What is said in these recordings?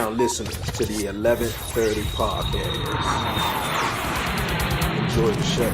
now listening to the 11:30 podcast. Enjoy the show.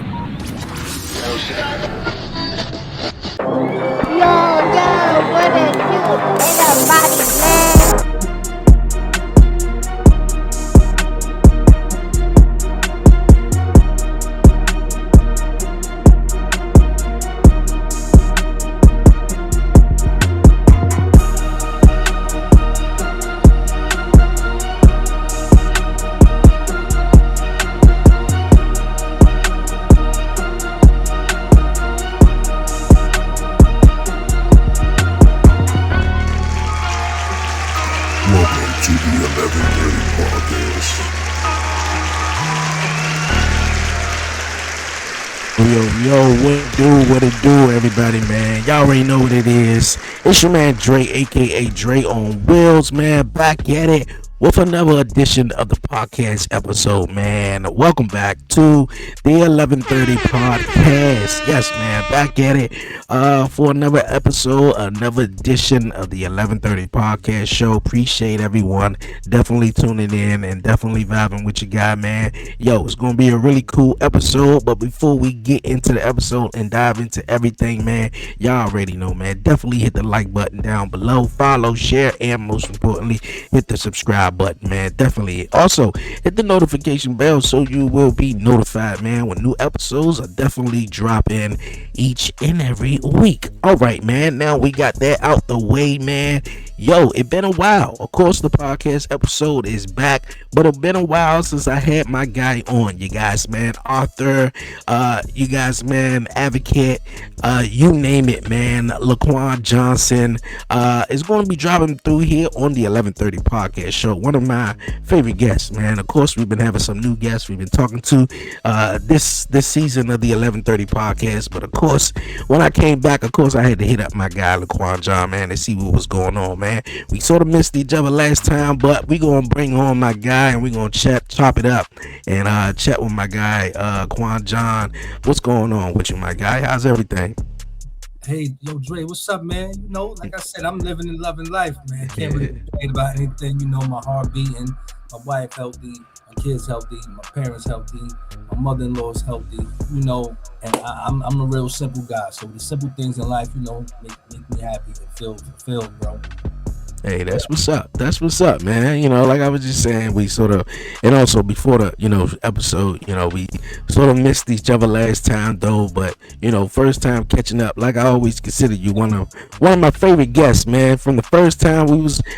Yo, what it do? Everybody, man. Yo, what it do, everybody, man. Y'all already know what it is. It's your man Dre, aka Dre on Wheels, man, back at it with another edition of the podcast episode, man. Welcome back to the 11:30 podcast. Yes, man, back at it for another episode, another edition of the 11:30 podcast show. Appreciate everyone definitely tuning in and definitely vibing with your guy, man. Yo, it's gonna be a really cool episode, but before we get into the episode and dive into everything, man, y'all already know, man, definitely hit the like button down below, follow, share, and most importantly, hit the subscribe button, man. Definitely also hit the notification bell so you will be notified, man, when new episodes are definitely dropping each and every week. All right, man, now we got that out the way, man. Yo, it been a while. Of course, the podcast episode is back, but it's been a while since I had my guy on, you guys, man. Author, you guys, man, advocate, you name it, man. LaQuon Johnson is going to be dropping through here on the 11:30 podcast show. One of my favorite guests, man. Of course, we've been having some new guests we've been talking to this season of the 11:30 podcast, but of course, when I came back, of course, I had to hit up my guy LaQuon John, man, and see what was going on, man. We sort of missed each other last time, but we gonna bring on my guy and we gonna chop it up and chat with my guy Quon John. What's going on with you, my guy? How's everything? Hey, yo, Dre, what's up, man? You know, like I said, I'm living and loving life, man. Can't really complain about anything. You know, my heart beating, my wife healthy, my kids healthy, my parents healthy, my mother-in-law's healthy. You know, and I'm a real simple guy. So the simple things in life, you know, make me happy and feel fulfilled, bro. Hey, that's what's up. That's what's up, man. You know, like I was just saying, we sort of, and also before the, episode, we sort of missed each other last time, though. But, first time catching up, like I always consider you one of my favorite guests, man. From the first time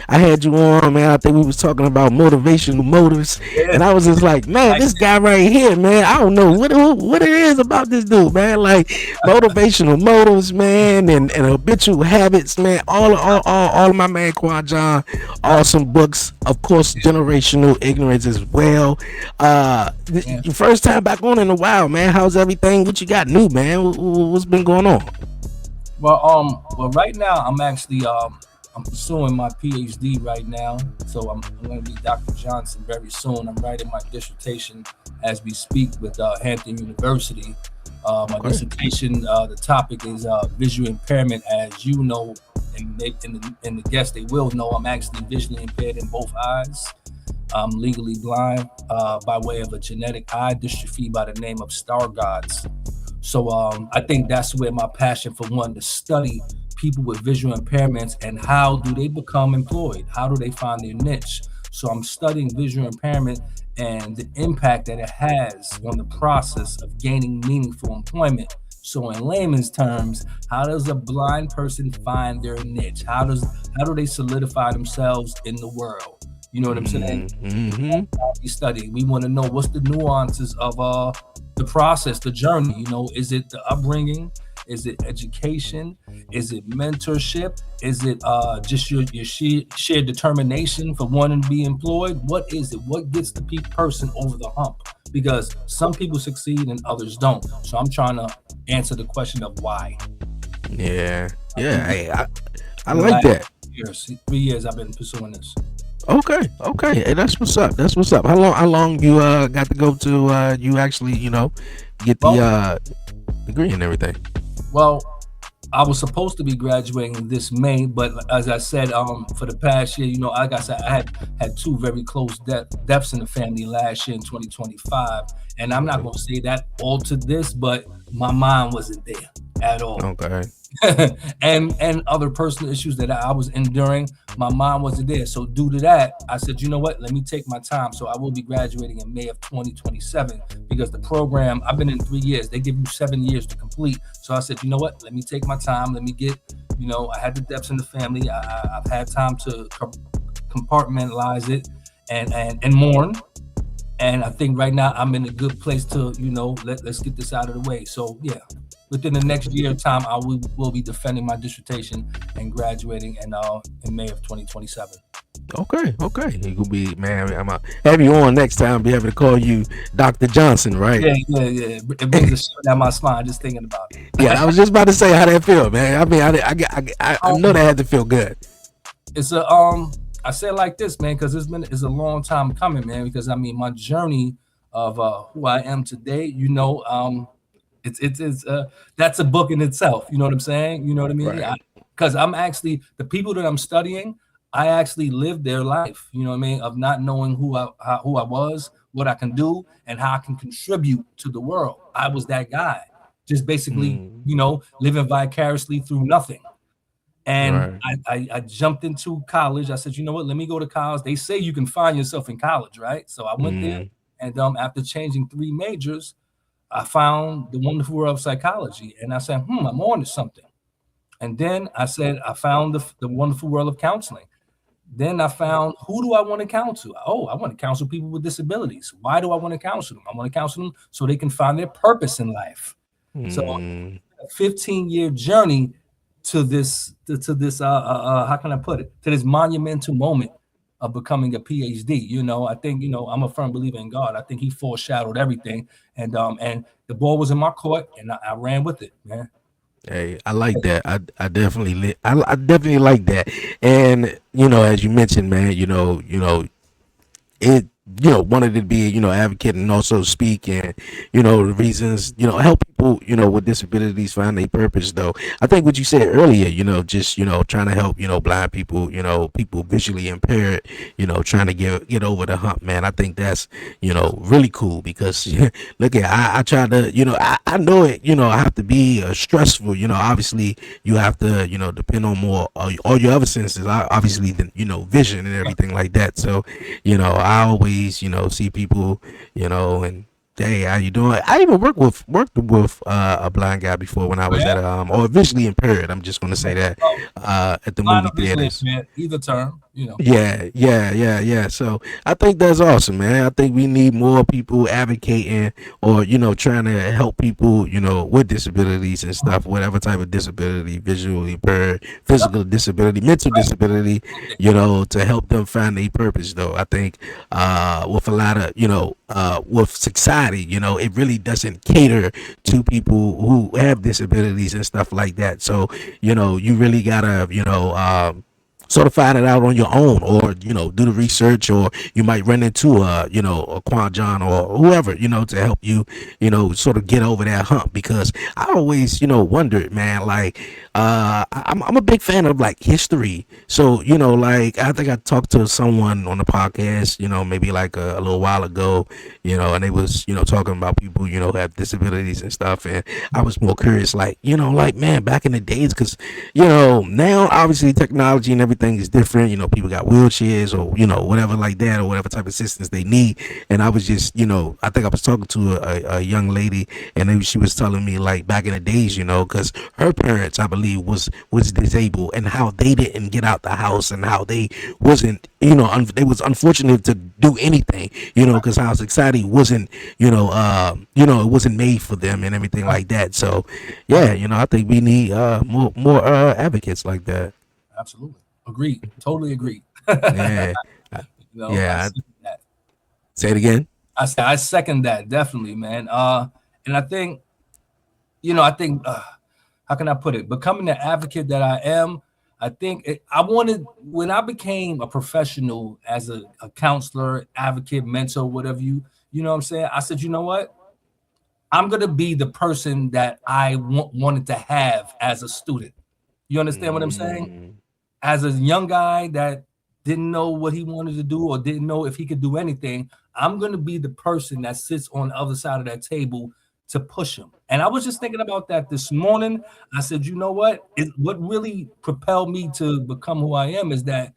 I had you on, man, I think we was talking about motivational motives. And I was just like, man, this guy right here, man, I don't know what it is about this dude, man. Like motivational motives, man, and habitual habits, man. All of my man Quon John, awesome books, of course, generational ignorance as well. Your first time back on in a while, man. How's everything? What you got new, man? What's been going on? Well, right now I'm actually I'm pursuing my PhD right now, so I'm going to be Dr. Johnson very soon. I'm writing my dissertation as we speak with Hampton University. My dissertation, the topic is visual impairment. As you know, and the guests, they will know, I'm actually visually impaired in both eyes. I'm legally blind by way of a genetic eye dystrophy by the name of Stargardt's. So I think that's where my passion for wanting to study people with visual impairments and how do they become employed? How do they find their niche? So I'm studying visual impairment and the impact that it has on the process of gaining meaningful employment. So in layman's terms, how does a blind person find their niche? How do they solidify themselves in the world? You know what I'm saying? Mm-hmm. We study. We want to know what's the nuances of the process, the journey. You know, is it the upbringing? Is it education? Is it mentorship? Is it just your sheer determination for wanting to be employed? What is it? What gets the person over the hump? Because some people succeed and others don't. So I'm trying to answer the question of why. Yeah. Hey, I like that. 3 years I've been pursuing this. Okay. Hey, that's what's up. How long you got to go to you actually, get the degree and everything? Well, I was supposed to be graduating this May, but as I said, for the past year, like I said, I had two very close deaths in the family last year in 2025, and I'm not Okay. going to say that all to this, but my mind wasn't there at all. Okay. and other personal issues that I was enduring, my mind wasn't there. So due to that, I said, you know what? Let me take my time. So I will be graduating in May of 2027 because the program I've been in 3 years. They give you 7 years to complete. So I said, you know what? Let me take my time. Let me get, I had the deaths in the family. I've had time to compartmentalize it and mourn. And I think right now I'm in a good place to, let's get this out of the way. So yeah, within the next year time, I will be defending my dissertation and graduating in May of 2027. Okay. You could be, man. I'm gonna have you on next time. Be able to call you Dr. Johnson, right? Yeah. It brings a shiver down my spine just thinking about it. Yeah, I was just about to say how that feel, man. I mean, I know that had to feel good. It's I say it like this, man, because it's a long time coming, man. Because I mean, my journey of who I am today, it's that's a book in itself. You know what I'm saying? You know what I mean? Right. Because I'm actually the people that I'm studying. I actually lived their life. You know what I mean? Of not knowing who I was, what I can do, and how I can contribute to the world. I was that guy, just basically, living vicariously through nothing. And Right. I jumped into college. I said, you know what? Let me go to college. They say you can find yourself in college, right? So I went there, and after changing 3 majors, I found the wonderful world of psychology, and I said, I'm on to something. And then I said, I found the wonderful world of counseling. Then I found, who do I want to counsel? Oh, I want to counsel people with disabilities. Why do I want to counsel them? I want to counsel them so they can find their purpose in life. So a 15-year journey to this how can I put it, to this monumental moment of becoming a PhD. I think I'm a firm believer in God. I think he foreshadowed everything, and the ball was in my court, and I ran with it, man. Hey, I like that. I definitely I definitely like that. And as you mentioned, man, it wanted to be advocate and also speak and the reasons help people with disabilities find their purpose. Though I think what you said earlier, just trying to help blind people, people visually impaired, trying to get over the hump, man. I think that's really cool because look at I try to I know it, I have to be stressful, obviously you have to depend on more all your other senses, obviously than vision and everything like that. So I always see people and hey, how you doing? I even worked with a blind guy before when I was at or visually impaired, I'm just gonna say that, at the movie theaters. Either term, Yeah. So I think that's awesome, man. I think we need more people advocating or trying to help people with disabilities and stuff, whatever type of disability, visually impaired, physical disability, mental disability, to help them find their purpose. Though I think with a lot of with society, it really doesn't cater to people who have disabilities and stuff like that. So you really gotta sort of find it out on your own, or do the research, or you might run into a Quon John or whoever to help you sort of get over that hump. Because I always wondered, man, like I'm a big fan of like history. So like I think I talked to someone on the podcast maybe like a little while ago, and they was talking about people who have disabilities and stuff, and I was more curious, like like, man, back in the days, because now obviously technology and everything is different. People got wheelchairs or whatever like that, or whatever type of assistance they need. And I was just I think I was talking to a young lady, and she was telling me like back in the days, because her parents, I believe, was disabled, and how they didn't get out the house, and how they wasn't they was unfortunate to do anything, because how society wasn't it wasn't made for them and everything like that. So yeah, I think we need more advocates like that. Absolutely. Agreed. Totally agreed. Yeah. I second that. Say it again. I second that, definitely, man. And I think, how can I put it? Becoming the advocate that I am, I think I wanted, when I became a professional as a counselor, advocate, mentor, whatever you know what I'm saying? I said, you know what? I'm going to be the person that I wanted to have as a student. You understand what I'm saying? As a young guy that didn't know what he wanted to do or didn't know if he could do anything, I'm going to be the person that sits on the other side of that table to push him. And I was just thinking about that this morning. I said, you know what? What really propelled me to become who I am is that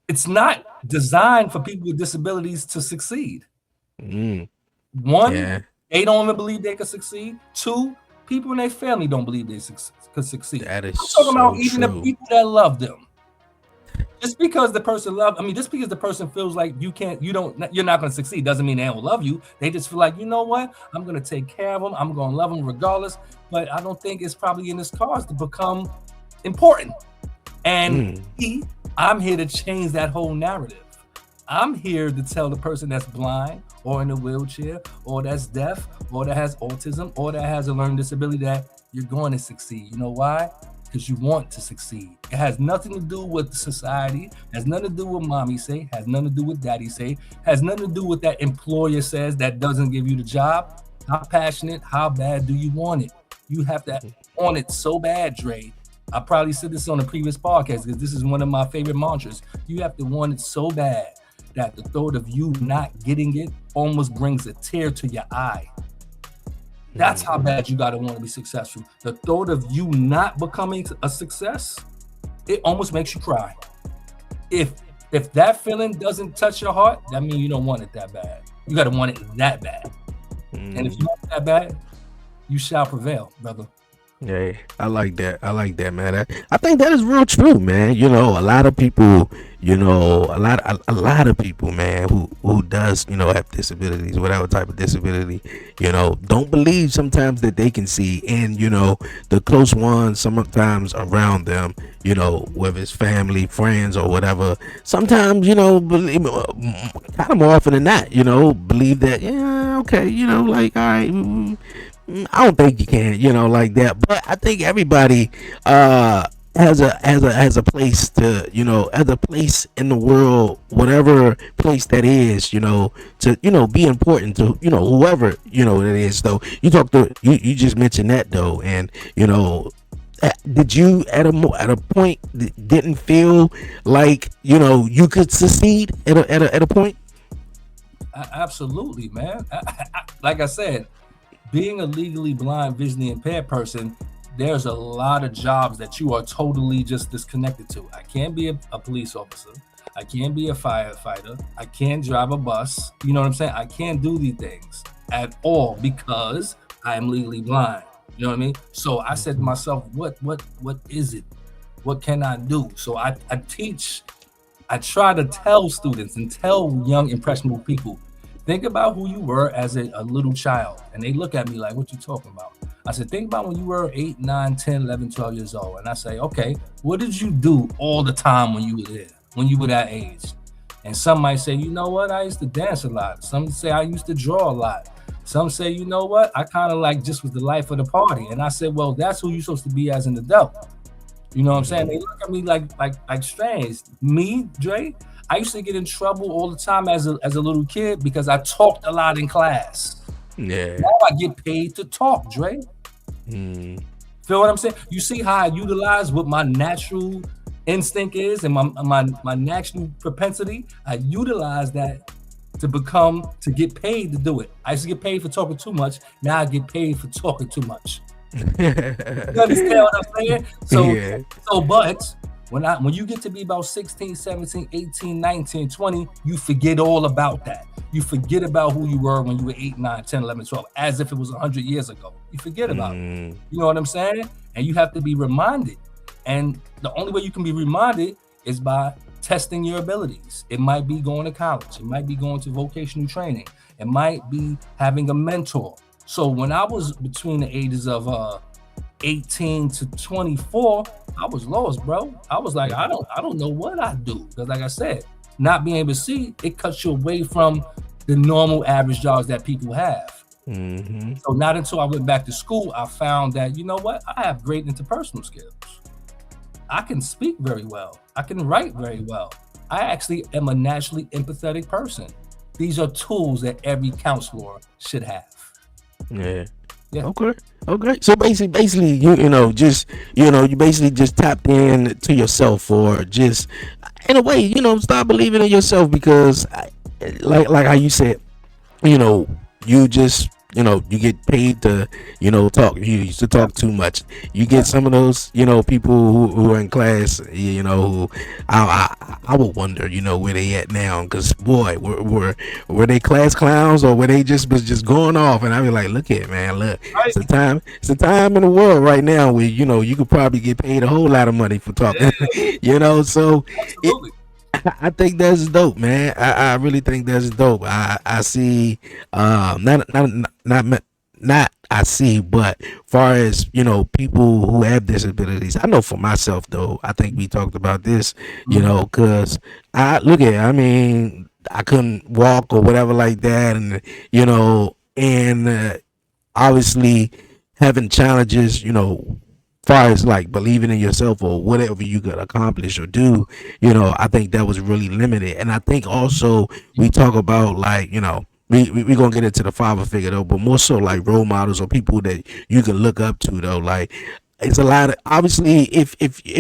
it's not designed for people with disabilities to succeed. One, they don't even believe they could succeed. Two, people in their family don't believe they could succeed. That is I'm talking about even true. the people that love them. Just because the person just because the person feels like you're not going to succeed doesn't mean they don't love you. They just feel like, you know what? I'm going to take care of them. I'm going to love them regardless. But I don't think it's probably in his cards to become important. And I'm here to change that whole narrative. I'm here to tell the person that's blind or in a wheelchair or that's deaf or that has autism or that has a learning disability that you're going to succeed. You know why? Because you want to succeed. It has nothing to do with society, has nothing to do with mommy say, has nothing to do with daddy say, has nothing to do with that employer says that doesn't give you the job. How passionate, how bad do you want it? You have to want it so bad, Dre. I probably said this on a previous podcast because this is one of my favorite mantras. You have to want it so bad that the thought of you not getting it almost brings a tear to your eye. That's how bad you gotta want to be successful. The thought of you not becoming a success, it almost makes you cry. If that feeling doesn't touch your heart, that means you don't want it that bad. You gotta want it that bad. And if you want it that bad, you shall prevail, brother. Yeah, I like that, man. I think that is real true, man. You know, a lot of people, a lot of people, man, who does, have disabilities, whatever type of disability, don't believe sometimes that they can see, and the close ones sometimes around them, whether it's family, friends, or whatever. Sometimes, believe, kind of more often than not, believe that, yeah, okay, like, all right. I don't think you can, like that. But I think everybody has a place to, has a place in the world, whatever place that is, to be important to, whoever, it is. Though you just mentioned that though, and did you at a point didn't feel like you could succeed at a point? Absolutely, man. Like I said, being a legally blind, visually impaired person, there's a lot of jobs that you are totally just disconnected to. I can't be a police officer. I can't be a firefighter. I can't drive a bus. You know what I'm saying? I can't do these things at all because I am legally blind. You know what I mean? So I said to myself, what is it? What can I do? So I teach. I try to tell students and tell young impressionable people, think about who you were as a little child. And they look at me like, what you talking about? I said, think about when you were 8, 9, 10, 11, 12 years old. And I say, okay, what did you do all the time when you were there, when you were that age? And some might say, you know what? I used to dance a lot. Some say I used to draw a lot. Some say, you know what? I kind of like just was the life of the party. And I said, well, that's who you're supposed to be as an adult. You know what I'm saying? They look at me like strange. Me, Dre, I used to get in trouble all the time as a little kid because I talked a lot in class. Yeah. Now I get paid to talk, Dre. Feel what I'm saying? You see how I utilize what my natural instinct is and my natural propensity? I utilize that to get paid to do it. I used to get paid for talking too much. Now I get paid for talking too much. You understand what I'm saying? But when you get to be about 16, 17, 18, 19, 20, you forget all about that. You forget about who you were when you were 8, 9, 10, 11, 12, as if it was 100 years ago. You forget about it. You know what I'm saying? And you have to be reminded. And the only way you can be reminded is by testing your abilities. It might be going to college. It might be going to vocational training. It might be having a mentor. So when I was between the ages of 18 to 24, I was lost, bro. I was like, I don't know what I do. Because like I said, not being able to see, it cuts you away from the normal average jobs that people have. So not until I went back to school, I found that, you know what? I have great interpersonal skills. I can speak very well. I can write very well. I actually am a naturally empathetic person. These are tools that every counselor should have. Yeah. Yeah. Okay. Okay. So basically, you basically just tapped in to yourself, or just in a way, start believing in yourself because, like how you said, you know, you just, you get paid to, talk. You used to Yeah. talk too much. You Yeah. get some of those, people who are in class, who I would wonder, where they at now. Because boy, were they class clowns, or were they just going off? And I be like, look at man, look, Right. it's a time in the world right now where you could probably get paid a whole lot of money for talking. Yeah. So it, Absolutely. I think that's dope, man. I really think that's dope. I see, not I see, but far as people who have disabilities, I know for myself though. I think we talked about this, Mhm. because I look at, I mean, I couldn't walk or whatever like that, and obviously having challenges, far as like believing in yourself or whatever you could accomplish or do, I think that was really limited. And I think also we talk about like, we gonna get into the father figure though, but more so like role models or people that you can look up to though. Like it's a lot of, obviously, if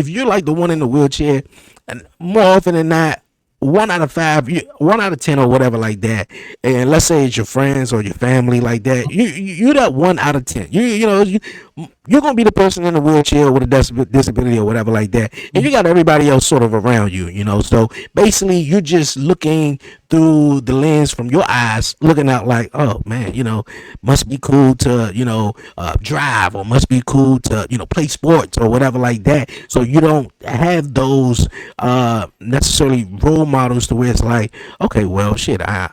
you're like the one in the wheelchair, and more often than not, 1 out of 5, 1 out of 10 or whatever like that, and let's say it's your friends or your family like that, you that 1 out of 10, you're gonna be the person in the wheelchair with a disability or whatever like that, and you got everybody else sort of around you, so basically you're just looking through the lens from your eyes, looking out like, oh man, must be cool to, drive, or must be cool to, play sports or whatever like that. So you don't have those necessarily role models to where it's like, okay, well, shit, I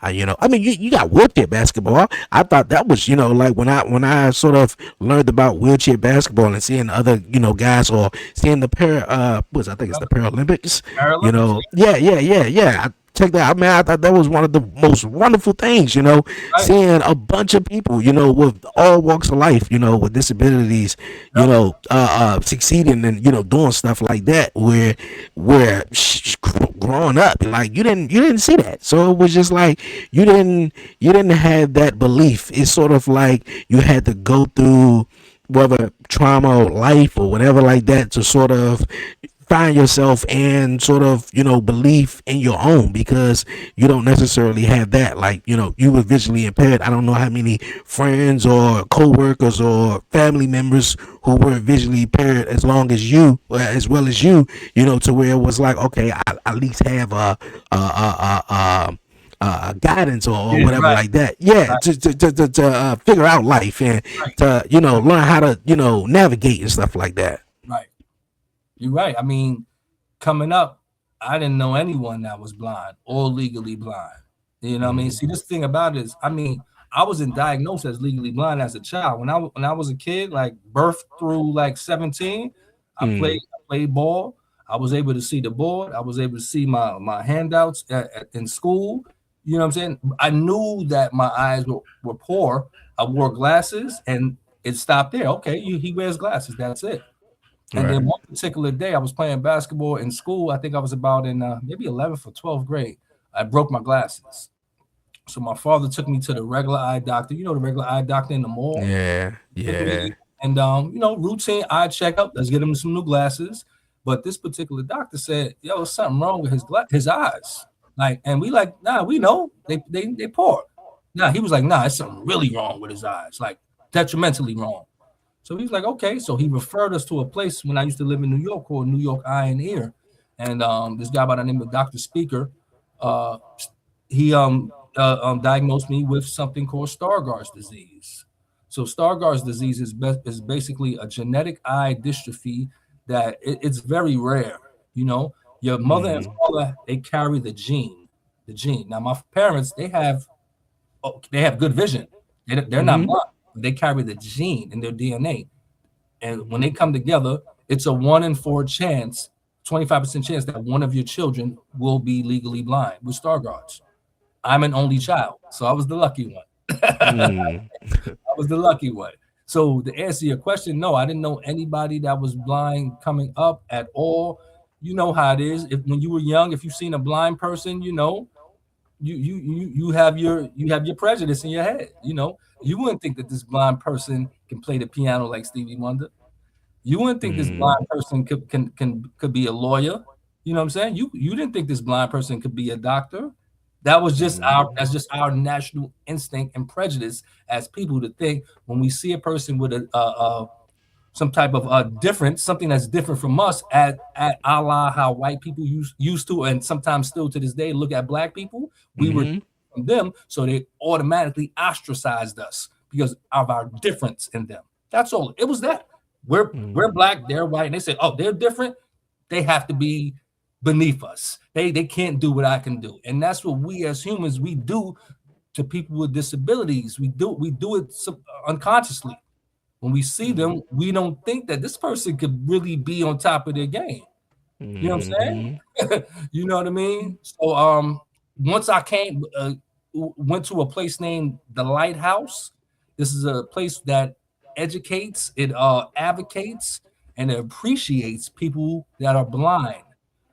mean, you got wheelchair basketball. I thought that was, like when I sort of learned about wheelchair basketball and seeing other, guys, or seeing the I think it's the Paralympics, Paralympics. yeah. Check that out, man. I thought that was one of the most wonderful things, Right. seeing a bunch of people, with all walks of life, with disabilities, Yep. succeeding and, doing stuff like that, where growing up, like you didn't see that. So it was just like you didn't have that belief. It's sort of like you had to go through whether trauma or life or whatever like that to sort of find yourself and sort of belief in your own, because you don't necessarily have that. Like, you were visually impaired. I don't know how many friends or co-workers or family members who were visually impaired as long as you, as well as to where it was like, okay, I at least have guidance, or Yeah. whatever Right. like that. Yeah, Right. to figure out life, and Right. to learn how to navigate and stuff like that. Right. You're right. I mean, coming up, I didn't know anyone that was blind or legally blind. You know what I mean? Mhm. See, this thing about it is, I mean, I wasn't diagnosed as legally blind as a child. When I was a kid, like birth through like 17, Mm. I played ball. I was able to see the board. I was able to see my handouts in school. You know what I'm saying? I knew that my eyes were poor. I wore glasses, and it stopped there. Okay, he wears glasses. That's it. And then Right. one particular day, I was playing basketball in school. I think I was about in maybe 11th or 12th grade. I broke my glasses. So my father took me to the regular eye doctor. You know, the regular eye doctor in the mall. Yeah. Took me Yeah. and routine eye checkup. Let's get him some new glasses. But this particular doctor said, "Yo, there's something wrong with his eyes." Like, and we like, nah, we know they poor. Nah, he was like, nah, it's something really wrong with his eyes, like detrimentally wrong. So he was like, okay. So he referred us to a place when I used to live in New York called New York Eye and Ear. And this guy by the name of Dr. Speaker, uh, he diagnosed me with something called Stargardt's disease. So Stargardt's disease is basically a genetic eye dystrophy that it's very rare. You know, your mother and Mm. father, they carry the gene. The gene. Now my parents, they have good vision. They're not Mhm. blind. They carry the gene in their DNA, and when they come together, it's a 1 in 4 chance, 25% chance that one of your children will be legally blind with Stargardt's. I'm an only child, so I was the lucky one. I Mm. was the lucky one. So to answer your question, no, I didn't know anybody that was blind coming up at all. You know how it is. If when you were young, if you seen a blind person, you have your prejudice in your head. You wouldn't think that this blind person can play the piano like Stevie Wonder. You wouldn't think this Mm, blind person could be a lawyer. You know what I'm saying? You didn't think this blind person could be a doctor. mm, That's just our national instinct and prejudice as people to think when we see a person with a some type of difference, something that's different from us, at a la how white people used to, and sometimes still to this day, look at black people. We were mm, from them, so they automatically ostracized us because of our difference in them. That's all. It was that we're mm, black, they're white, and they said, oh, they're different. They have to be beneath us. They can't do what I can do, and that's what we as humans we do to people with disabilities. We do it unconsciously. When we see mm, them, we don't think that this person could really be on top of their game. You know what I'm mm, saying? You know what I mean? So once I went to a place named the Lighthouse. This is a place that educates, it advocates, and it appreciates people that are blind.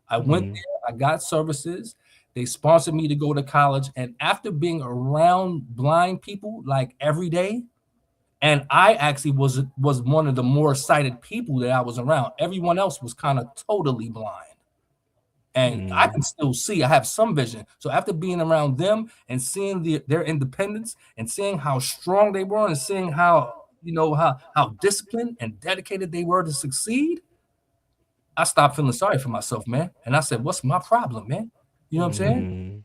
I went mm, there, I got services. They sponsored me to go to college, and after being around blind people like every day, and I actually was one of the more sighted people that I was around. Everyone else was kind of totally blind. And I can mm, still see. I have some vision. So after being around them and seeing their independence and seeing how strong they were and seeing how disciplined and dedicated they were to succeed, I stopped feeling sorry for myself, man. And I said, "What's my problem, man?" You know what I'm saying? mm.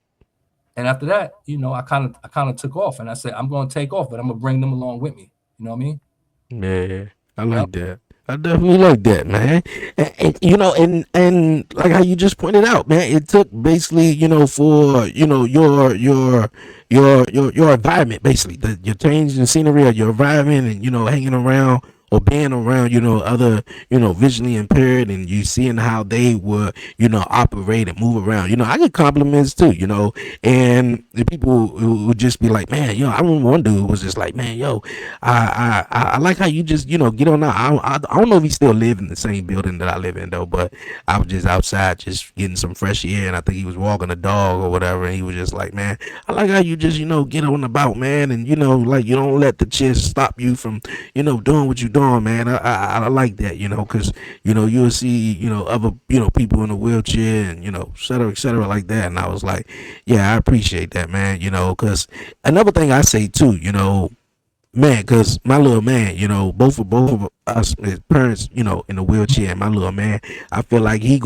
And after that, I kind of took off, and I said, "I'm going to take off, but I'm gonna bring them along with me." You know what I mean? Yeah, I Yep. like that. I definitely like that, man. And like how you just pointed out, man, it took basically, for your environment, basically, your change in scenery or your environment, and hanging around or being around, other, visually impaired, and you seeing how they would, operate and move around. I get compliments too, and the people who would just be like, man, I remember one dude was just like, man, yo, I like how you just get on out. I don't know if he still live in the same building that I live in though, but I was just outside just getting some fresh air, and I think he was walking a dog or whatever, and he was just like, man, I like how you just get on about, man, and like you don't let the chest stop you from doing what you're doing, man. I like that, because you'll see other people in a wheelchair and et cetera like that, and I was like, yeah, I appreciate that, man, because another thing I say too, man, because my little man, both of us, his parents, in a wheelchair, and my little man, I feel like he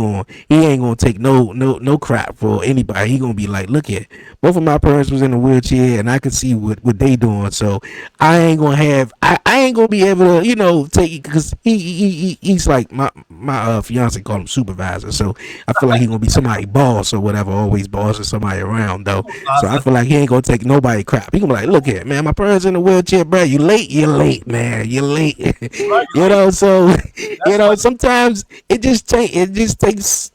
ain't gonna take no crap for anybody. He gonna be like, look at, both of my parents was in a wheelchair, and I can see what they doing. So I ain't gonna be able to, take it, because he's like my fiance called him supervisor. So I feel like he gonna be somebody boss or whatever, always bossing somebody around though. So I feel like he ain't gonna take nobody crap. He gonna be like, look here, man, my parents in a wheelchair, bro. You're late, man. You're late. Right, So that's what sometimes it just takes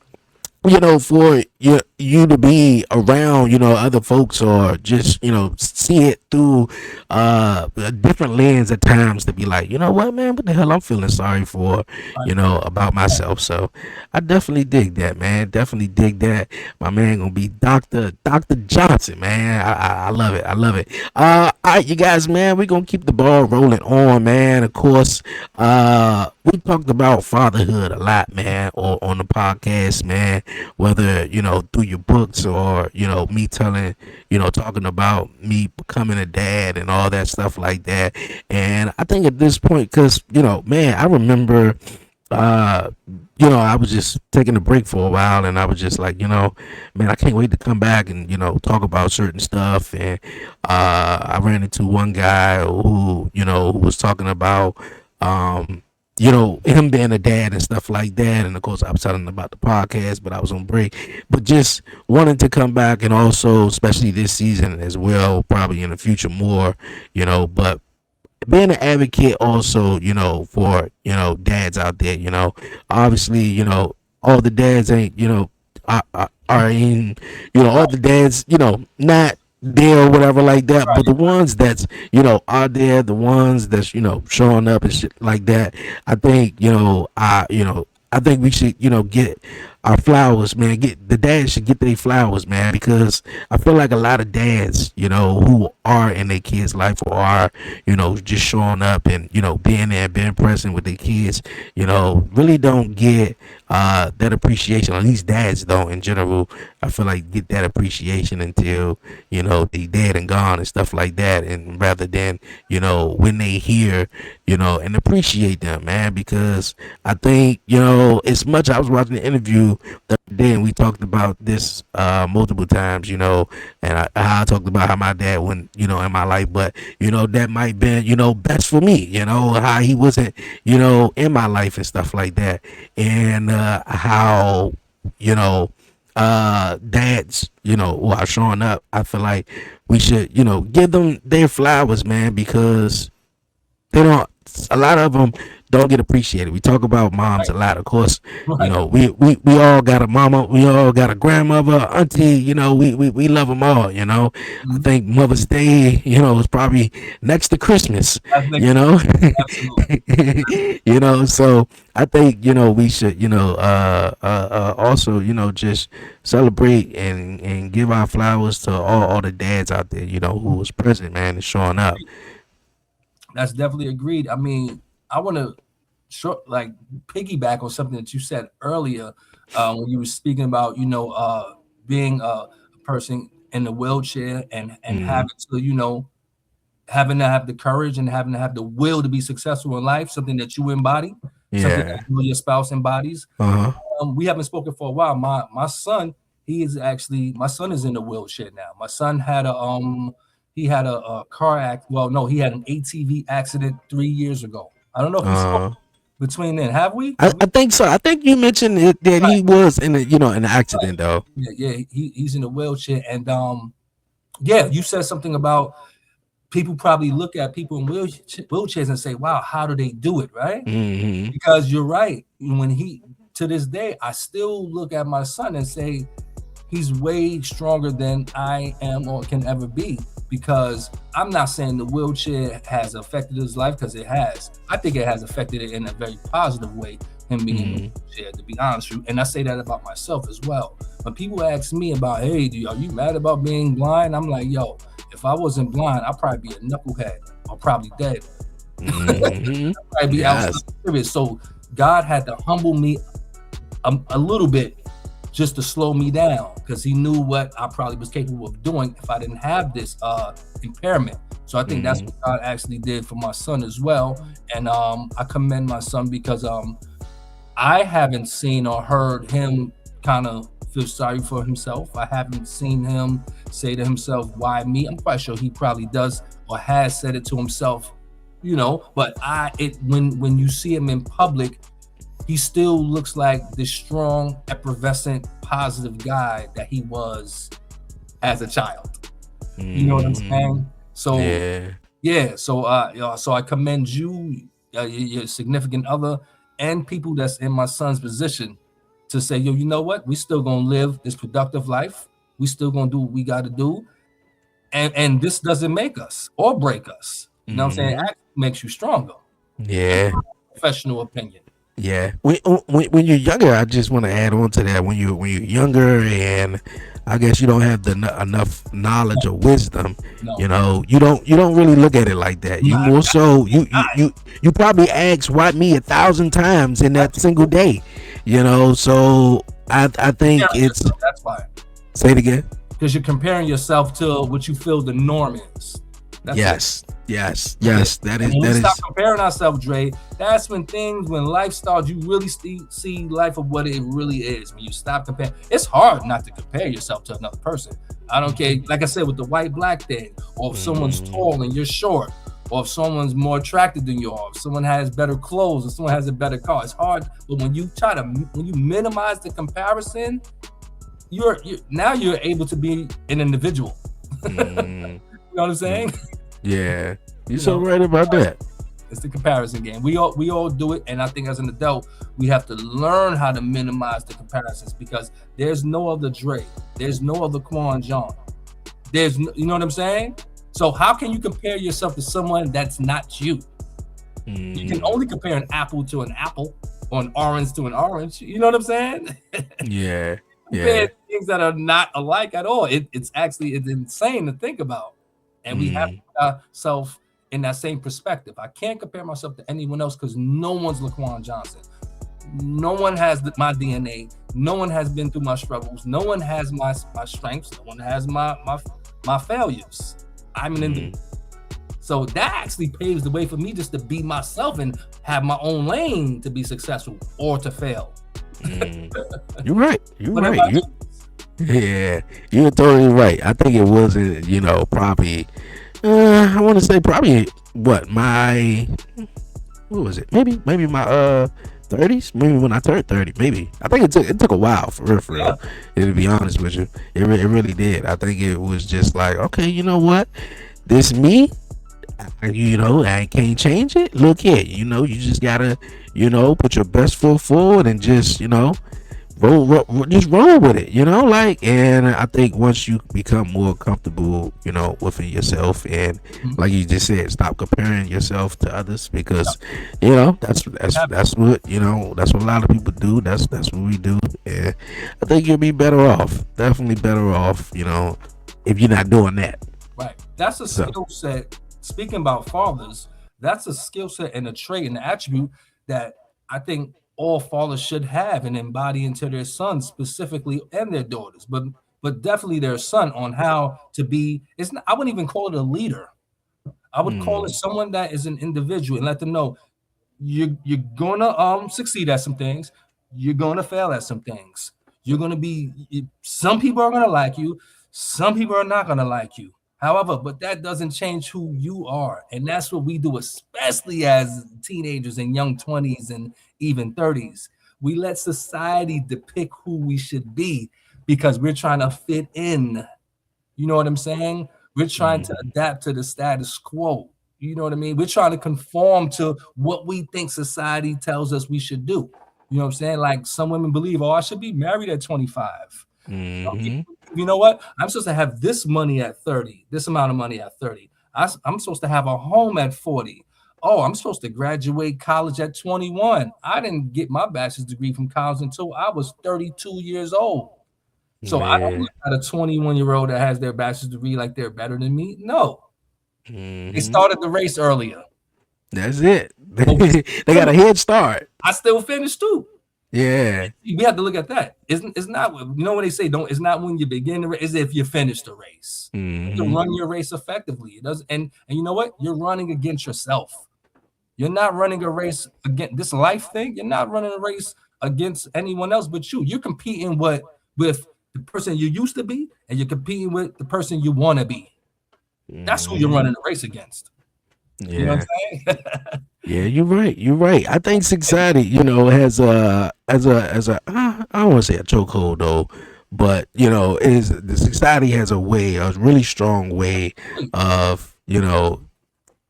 for you to be around, other folks, or just, see it through a different lens at times, to be like, you know what, man, what the hell I'm feeling sorry for, about myself. So I definitely dig that, man. Definitely dig that. My man gonna be Dr. Johnson, man. I love it. I love it. All right, you guys, man, we gonna keep the ball rolling on, man. Of course, we talked about fatherhood a lot, man, on the podcast, man, whether through your books, or me telling, talking about me becoming a dad and all that stuff like that. And I think at this point, because man, I remember I was just taking a break for a while, and I was just like, man, I can't wait to come back and talk about certain stuff. And I ran into one guy who was talking about him being a dad and stuff like that. And of course, I was telling him about the podcast, but I was on break. But just wanting to come back, and also, especially this season as well, probably in the future more, but being an advocate also, for, dads out there, obviously, all the dads ain't, are in, all the dads, not there or whatever like that, but the ones that's, are there, the ones that's, showing up and shit like that, I think, I think we should, get our flowers, man. Get the dads should get their flowers, man, because I feel like a lot of dads, who are in their kids' life or are, just showing up and being there, being present with their kids, really don't get that appreciation. At least dads don't in general. I feel like get that appreciation until they dead and gone and stuff like that, and rather than when they hear and appreciate them, man, because I think as much I was watching the interview the other day and we talked about this multiple times, and I talked about how my dad went in my life, but that might been best for me, how he wasn't in my life and stuff like that, and how dads who are showing up. I feel like we should give them their flowers, man, because they don't, a lot of them don't get appreciated. We talk about moms a lot, of course. We all got a mama, we all got a grandmother, auntie, we love them all. I think Mother's Day is probably next to Christmas. Absolutely. So I think we should also just celebrate and give our flowers to all the dads out there who was present, man, and showing up. That's definitely agreed. I mean, I want to piggyback on something that you said earlier when you were speaking about being a person in the wheelchair and having to having to have the courage and having to have the will to be successful in life, something that you embody, something that your spouse embodies. We haven't spoken for a while. My son is in a wheelchair now. My son had he had a car accident. Well, no, he had an ATV accident 3 years ago. I don't know if we spoke between then. Have we? I think so. I think you mentioned that he was in an accident though. Yeah, he's in a wheelchair, and you said something about people probably look at people in wheelchairs and say, "Wow, how do they do it?" Right? Mm-hmm. Because you're right. To this day, I still look at my son and say he's way stronger than I am or can ever be. Because I'm not saying the wheelchair has affected his life, because it has. I think it has affected it in a very positive way, him being in the wheelchair, to be honest with you. And I say that about myself as well. When people ask me about, hey, are you mad about being blind? I'm like, yo, if I wasn't blind, I'd probably be a knucklehead or probably dead. I'd probably be outside serious. So God had to humble me a little bit just to slow me down, because he knew what I probably was capable of doing if I didn't have this impairment. So I think that's what God actually did for my son as well. And I commend my son, because I haven't seen or heard him kind of feel sorry for himself. I haven't seen him say to himself, why me? I'm quite sure he probably does or has said it to himself, but when you see him in public, he still looks like the strong, effervescent, positive guy that he was as a child. You know what I'm saying? So so I commend you, your significant other, and people that's in my son's position to say, yo, you know what? We still gonna live this productive life. We still gonna do what we gotta do. And this doesn't make us or break us. You know what I'm saying? It actually makes you stronger. Yeah. Professional opinion. Yeah. When you're younger, I just want to add on to that. When you're younger, and I guess you don't have enough knowledge or wisdom, you don't really look at it like that. You more so you probably ask why me 1,000 times in that single day, So I think it's that's why. Say it again. Because you're comparing yourself to what you feel the norm is. Yes. That is. When we stop comparing ourselves, Dre, that's when life starts, you really see life of what it really is. When you stop comparing, it's hard not to compare yourself to another person. I don't care, like I said, with the white-black thing, or if someone's tall and you're short, or if someone's more attractive than you are, if someone has better clothes, or someone has a better car. It's hard, but when you minimize the comparison, you're able to be an individual. You know what I'm saying? Yeah, you're so right about that. It's the comparison game. We all do it, and I think as an adult, we have to learn how to minimize the comparisons, because there's no other Dre, there's no other Quon John. You know what I'm saying? So how can you compare yourself to someone that's not you? You can only compare an apple to an apple. or an orange to an orange. You know what I'm saying? Yeah. Compare things that are not alike at all. It's insane to think about, and we have ourselves in that same perspective. I can't compare myself to anyone else because no one's LaQuon Johnson. No one has my DNA. No one has been through my struggles. No one has my strengths. No one has my failures. I'm an individual. So that actually paves the way for me just to be myself and have my own lane to be successful or to fail. You're right. You're right. Yeah, you're totally right. I think it wasn't, probably, I want to say probably what was it? Maybe my 30s. Maybe when I turned 30. Maybe I think it took a while for real. To be honest with you, it really did. I think it was just like, okay, you know what, this me. I can't change it. Look here, you just gotta, put your best foot forward and just, roll with it, and I think once you become more comfortable, within yourself, and like you just said, stop comparing yourself to others, because, that's what, that's what a lot of people do. That's what we do. And I think you'll be better off, definitely better off, if you're not doing that. Right. That's a skill set. Speaking about fathers, that's a skill set and a trait and an attribute that I think all fathers should have and embody into their sons specifically, and their daughters, but definitely their son, on how to be. I wouldn't even call it a leader. I would call it someone that is an individual, and let them know you're gonna succeed at some things, you're gonna fail at some things. You're gonna be, some people are gonna like you, some people are not gonna like you. However, but that doesn't change who you are. And that's what we do, especially as teenagers and young 20s and even 30s. We let society depict who we should be because we're trying to fit in. You know what I'm saying? We're trying to adapt to the status quo. You know what I mean? We're trying to conform to what we think society tells us we should do. You know what I'm saying? Like some women believe, I should be married at 25. You know what? I'm supposed to have this money at 30, this amount of money at 30. I'm supposed to have a home at 40. Oh, I'm supposed to graduate college at 21. I didn't get my bachelor's degree from college until I was 32 years old. So I don't look at a 21-year-old that has their bachelor's degree like they're better than me. No. They started the race earlier. That's it. They got a head start. I still finished too. Yeah, we have to look at that. It's not, when they say it's not when you begin the race, it's if you finish the race. You can run your race effectively. It does, and you know what? You're running against yourself. You're not running a race against this life thing. You're not running a race against anyone else but you. You're competing with the person you used to be, and you're competing with the person you want to be. That's who you're running a race against. Yeah. You know what I'm saying? Yeah, you're right. You're right. I think society, has a I don't want to say a chokehold though, but the society has a really strong way of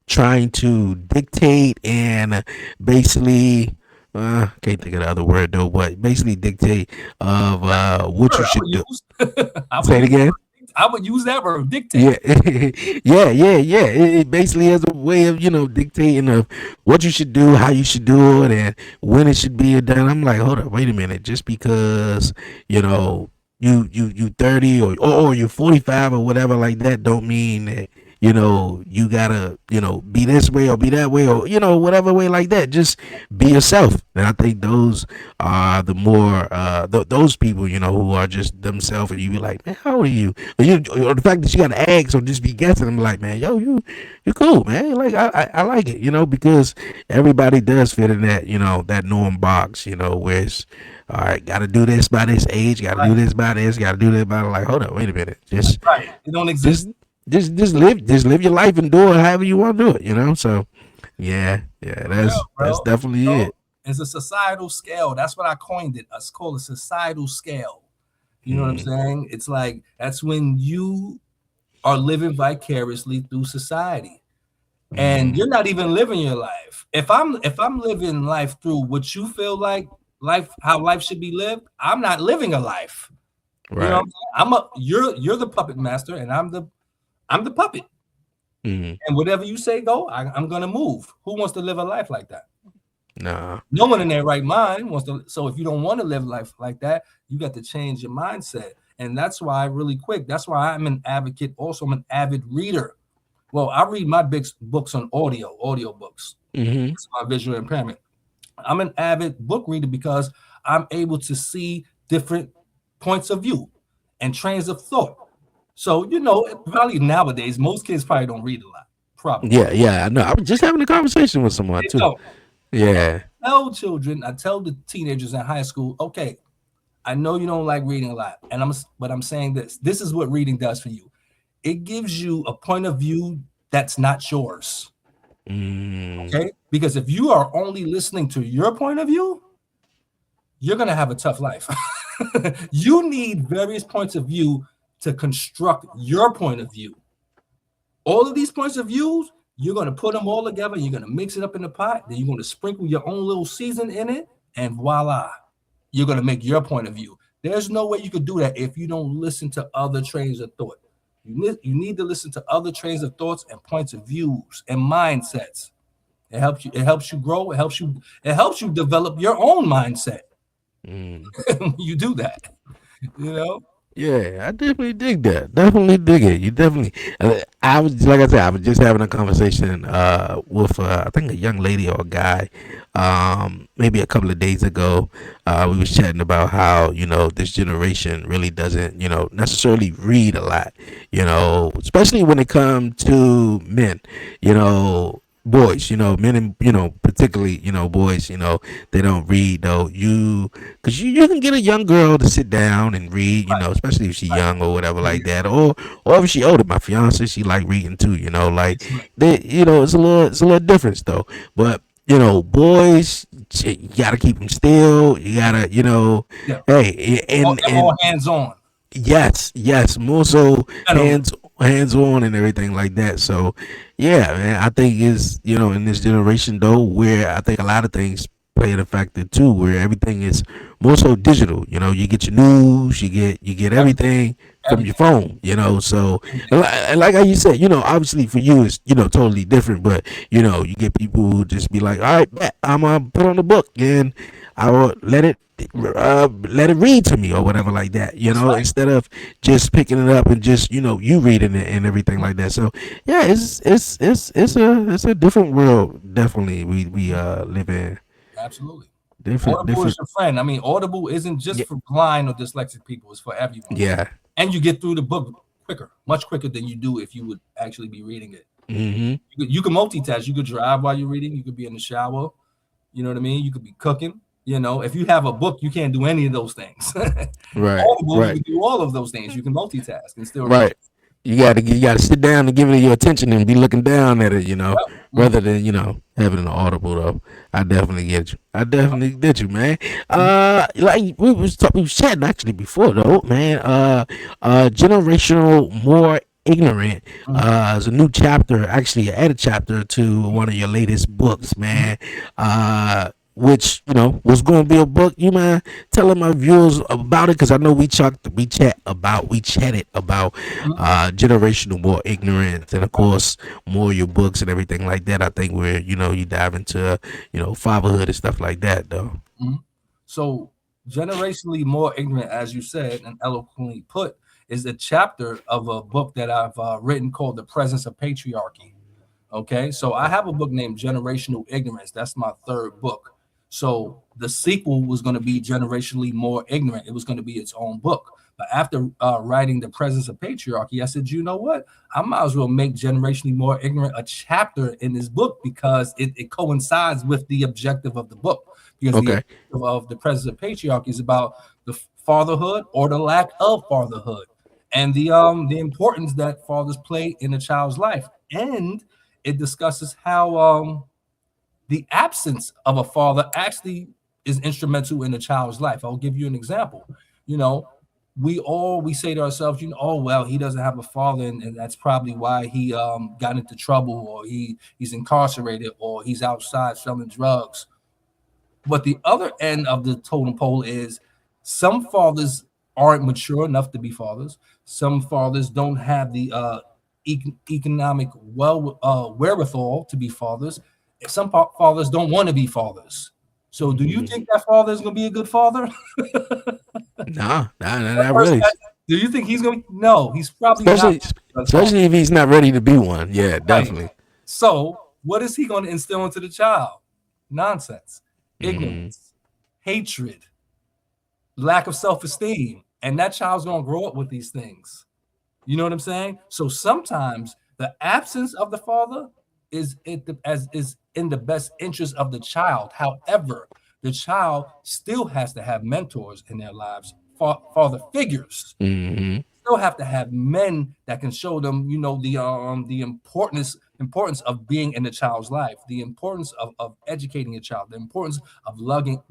trying to dictate and basically. Can't think of the other word though, but basically dictate of what you should do. Say it again. I would use that word, dictate. Yeah. It basically has a way of, dictating of what you should do, how you should do it, and when it should be done. I'm like, hold up, wait a minute. Just because, you 30 or you're 45 or whatever like that, don't mean that, you gotta, be this way or be that way or, whatever way like that. Just be yourself. And I think those are the more, those people, who are just themselves, and you be like, man, how old are you? Or the fact that you gotta ask or just be guessing, I'm like, man, yo, you cool, man. Like, I like it, because everybody does fit in that, that norm box, where it's, all right, gotta do this by this age, gotta do this by this, gotta do this by, like, hold up, wait a minute. Just, it don't exist. Just live your life and do it however you want to do it, so yeah, that's definitely it. It's a societal scale. That's what I coined it. It's called a societal scale. You know what I'm saying? It's like, that's when you are living vicariously through society, and you're not even living your life. If I'm living life through what you feel like how life should be lived, I'm not living a life. Right. You know what I'm saying? You're the puppet master, and I'm the puppet. And whatever you say go, I'm gonna move. Who wants to live a life like that? Nah. No one in their right mind wants to. So if you don't want to live life like that, you got to change your mindset. And that's why, really quick, that's why I'm an advocate. Also, I'm an avid reader. Well, I read my big books on audio books. Mm-hmm. It's my visual impairment. I'm an avid book reader because I'm able to see different points of view and trains of thought. So, probably nowadays, most kids probably don't read a lot. Probably. Yeah, I know. I was just having a conversation with someone They too. don't. Yeah. I tell the teenagers in high school, okay, I know you don't like reading a lot, but I'm saying this. This is what reading does for you. It gives you a point of view that's not yours. Okay? Because if you are only listening to your point of view, you're going to have a tough life. You need various points of view to construct your point of view. All of these points of views, you're going to put them all together. You're going to mix it up in the pot. Then you're going to sprinkle your own little season in it. And voila, you're going to make your point of view. There's no way you could do that if you don't listen to other trains of thought. You need to listen to other trains of thoughts and points of views and mindsets. It helps you grow. It helps you develop your own mindset. You do that, Yeah, I definitely dig that. Definitely dig it. You definitely. I was like I said, I was just having a conversation with I think a young lady or a guy, maybe a couple of days ago. We was chatting about how this generation really doesn't necessarily read a lot. Especially when it comes to men. Boys, men and particularly boys, they don't read though. Because you can get a young girl to sit down and read, especially if she's young or whatever like that, or if she older. My fiance, she like reading too, like they, it's a little difference though. But boys, you gotta keep them still. You gotta, hey, and more hands on. Yes, more so hands on and everything like that. So yeah, man, I think is in this generation though, where I think a lot of things play a factor too, where everything is more so digital. You get your news, you get everything from your phone. So and like how you said, obviously for you it's totally different, but you get people who just be like, all right, bet, I'm gonna put on the book and I will let it read to me or whatever like that, instead of just picking it up and just you reading it and everything like that. So yeah, it's a different world. Definitely, we live in. Absolutely. Different. Audible is your friend. I mean, Audible isn't just for blind or dyslexic people; it's for everyone. Yeah, and you get through the book much quicker than you do if you would actually be reading it. Mm-hmm. You can multitask. You could drive while you're reading. You could be in the shower. You know what I mean? You could be cooking. If you have a book, you can't do any of those things. Right. Audible, right. you can do all of those things. You can multitask and still Right. You gotta sit down and give it your attention and be looking down at it, rather than having an audible though. I definitely get you. I definitely get you, man. Like we was chatting actually before though, man. Generational more ignorant. Is a new chapter, actually an added chapter to one of your latest books, man. Which was going to be a book. You mind telling my viewers about it? Because I know we chatted about generational more ignorance, and of course more of your books and everything like that. I think where you dive into fatherhood and stuff like that though. So generationally more ignorant, as you said and eloquently put, is a chapter of a book that I've written called The Presence of Patriarchy. Okay, so I have a book named Generational Ignorance. That's my third book. So the sequel was going to be Generationally More Ignorant. It was going to be its own book. But after writing The Presence of Patriarchy, I said, you know what? I might as well make Generationally More Ignorant a chapter in this book because it coincides with the objective of the book. Because the objective of The Presence of Patriarchy is about the fatherhood or the lack of fatherhood and the importance that fathers play in a child's life. And it discusses how the absence of a father actually is instrumental in a child's life. I'll give you an example. We say to ourselves, oh well, he doesn't have a father, and that's probably why he got into trouble, or he's incarcerated, or he's outside selling drugs. But the other end of the totem pole is some fathers aren't mature enough to be fathers. Some fathers don't have the economic wherewithal to be fathers. Some fathers don't want to be fathers. So do you think that father is going to be a good father? Nah, That not person really. do you think he's going to? No, he's probably not Especially, a good father. especially if he's not ready to be one. Yeah, Right. definitely. So what is he going to instill into the child? Nonsense, Mm-hmm. ignorance, hatred, lack of self-esteem. And that child's going to grow up with these things. You know what I'm saying? So sometimes the absence of the father is in the best interest of the child. However, the child still has to have mentors in their lives, father figures. Mm-hmm. Still have to have men that can show them, the importance of being in the child's life, the importance of educating a child, the importance of loving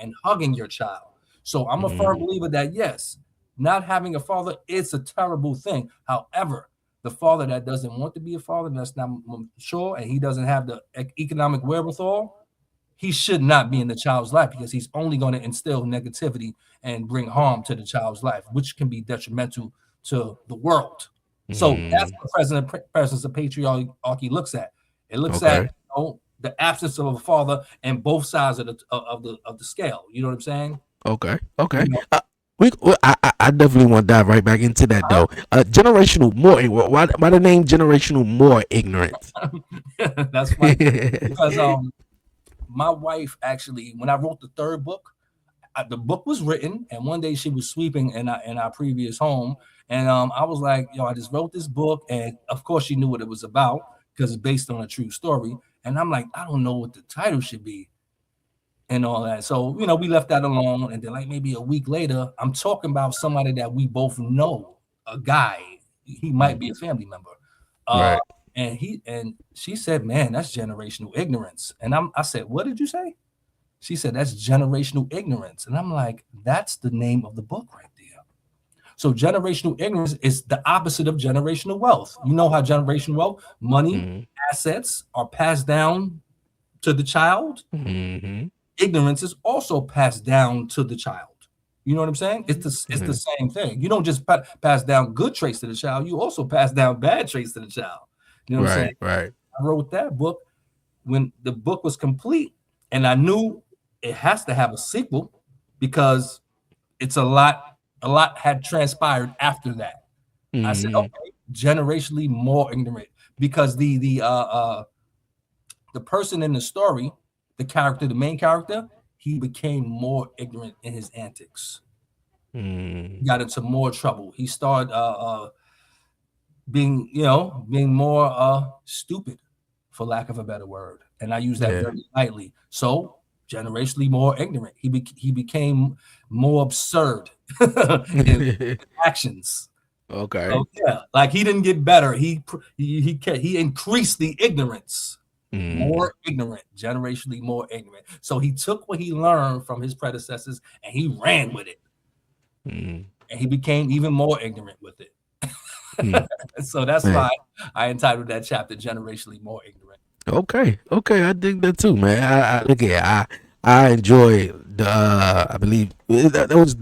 and hugging your child. So I'm a firm Mm-hmm. believer that yes, not having a father is a terrible thing. However, the father that doesn't want to be a father, that's not mature, and he doesn't have the economic wherewithal, he should not be in the child's life because he's only going to instill negativity and bring harm to the child's life, which can be detrimental to the world. So that's Mm-hmm. what presence of patriarchy looks at. It looks at Okay. the absence of a father and both sides of the scale. You know what I'm saying? Okay. Okay. You know, I definitely want to dive right back into that though. Generational more. Why the name generational more ignorance? that's funny because my wife actually, when I wrote the third book, the book was written, and one day she was sweeping in our previous home, and I was like, "Yo, I just wrote this book," and of course she knew what it was about because it's based on a true story. And I'm like, I don't know what the title should be and all that. So we left that alone, and then like maybe a week later, I'm talking about somebody that we both know, a guy. He might be a family member, uh, Right. and she said, "Man, that's generational ignorance." And I said, "What did you say?" She said, "That's generational ignorance." And I'm like, "That's the name of the book right there." So generational ignorance is the opposite of generational wealth. You know how generational wealth, money, Mm-hmm. assets are passed down to the child. Mm-hmm. Ignorance is also passed down to the child. You know what I'm saying? It's the same thing. You don't just pass down good traits to the child. You also pass down bad traits to the child. You know what I'm saying? Right. Right. I wrote that book when the book was complete, and I knew it has to have a sequel because it's a lot had transpired after that. I said, Mm-hmm. okay, generationally more ignorant because the person in the story, the main character, he became more ignorant in his antics. Mm-hmm. He got into more trouble. He started being more stupid, for lack of a better word. And I use that Yeah. very lightly. So generationally more ignorant. He became more absurd in actions. Okay. So yeah, like he didn't get better. He increased the ignorance. Mm-hmm. More ignorant, generationally more ignorant. So he took what he learned from his predecessors and he ran with it. Mm-hmm. And he became even more ignorant with it. Mm. So that's Man. why I entitled that chapter "Generationally More Ignorant." Okay, okay, I dig that too, man. I look at I enjoy the. I believe that was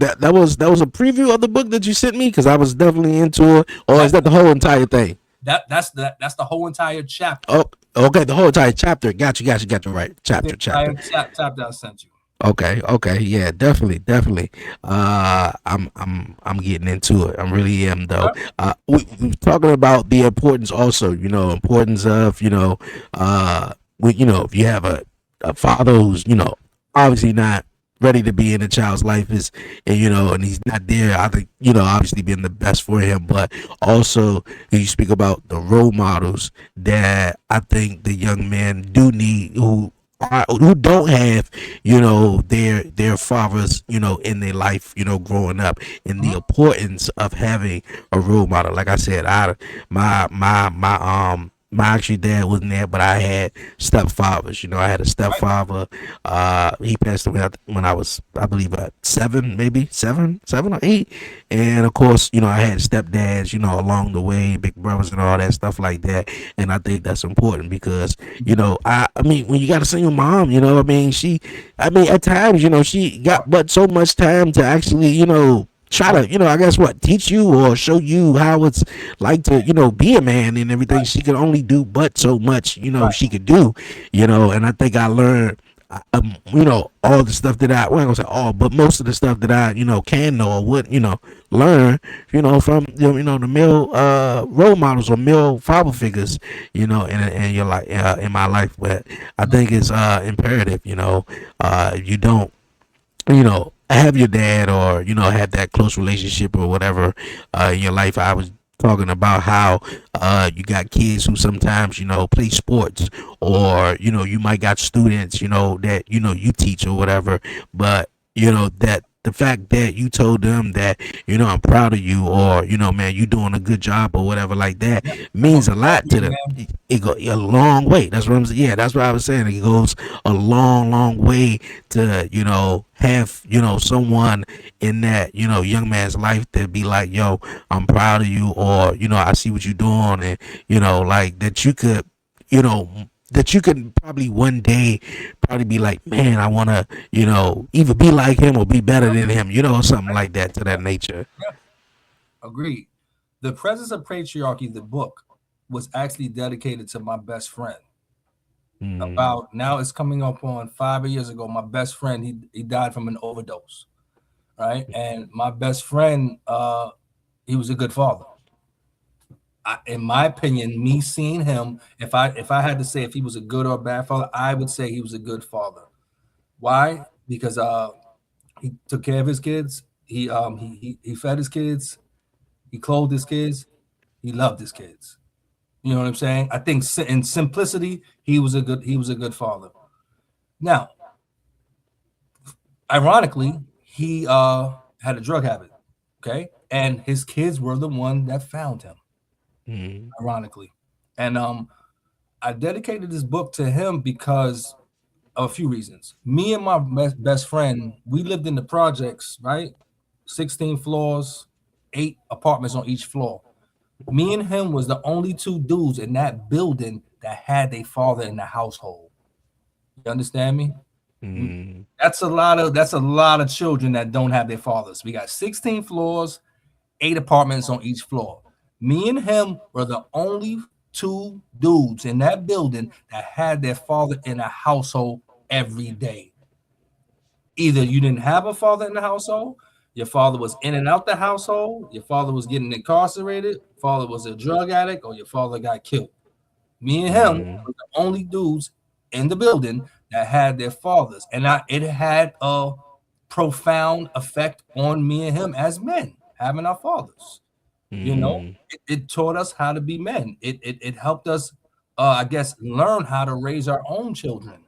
a preview of the book that you sent me because I was definitely into it. Or is That's that the whole entire thing? that's the whole entire chapter. Oh, okay, the whole entire chapter. Got you right. The Chapter. entire chapter I sent you. Okay, okay, yeah, definitely. I'm getting into it. I really am though. Huh? We talking about the importance also. Importance of if you have a father who's obviously not ready to be in a child's life is and he's not there. I think obviously being the best for him, but also you speak about the role models that I think the young men do need who don't have their fathers in their life growing up, and the Mhm. importance of having a role model. Like I said, my actual dad wasn't there, but I had stepfathers. I had a Right. stepfather. He passed away when I was, I believe, seven, maybe seven or eight. And of course, I had stepdads, along the way, big brothers and all that stuff like that. And I think that's important because, I mean, when you got a single mom, at times, she got but so much time to actually, try to, I guess what, teach you or show you how it's like to, be a man and everything. Right, She could only do but so much, right, she could do, and I think I learned, all the stuff that well, I ain't gonna say all, but most of the stuff that I, can know or would, learn, from, the male, role models or male father figures, in your life, in my life. But I think it's, imperative, if you don't, have your dad or have that close relationship or whatever in your life. I was talking about how you got kids who sometimes play sports, or you might got students that you teach or whatever, but that the fact that you told them that I'm proud of you, or man, you doing a good job or whatever like that, yeah. That's what means a I'm lot to saying, them. man. It go a long way. That's what I'm saying. Yeah, that's what I was saying. It goes a long way to have someone in that young man's life to be like, yo, I'm proud of you, or I see what you're doing, and like that you could you know that you could probably one day probably be like, man, I want to either be like him or be better than him, something like that, to that nature. Yeah, agreed. The Presence of Patriarchy, the book, was actually dedicated to my best friend. Mm, About now, it's coming up on 5 years ago. My best friend, he died from an overdose, right? And my best friend, he was a good father. In my opinion, me seeing him, if I had to say if he was a good or a bad father, I would say he was a good father. Why? Because he took care of his kids. He fed his kids. He clothed his kids. He loved his kids. You know what I'm saying? I think in simplicity, he was a good father. Now, ironically, he had a drug habit. Okay, and his kids were the one that found him. mm, Ironically, and I dedicated this book to him because of a few reasons. Me and my best friend, we lived in the projects, right? 16 floors, 8 apartments on each floor. Me and him was the only two dudes in that building that had a father in the household. You understand me? mm, That's a lot of children that don't have their fathers. We got 16 floors, 8 apartments on each floor. Me and him were the only two dudes in that building that had their father in a household every day. Either you didn't have a father in the household, your father was in and out the household, your father was getting incarcerated, father was a drug addict, or your father got killed. Me and him mm, were the only dudes in the building that had their fathers, and it had a profound effect on me and him as men having our fathers. You know, mm, it taught us how to be men. It helped us, I guess, learn how to raise our own children.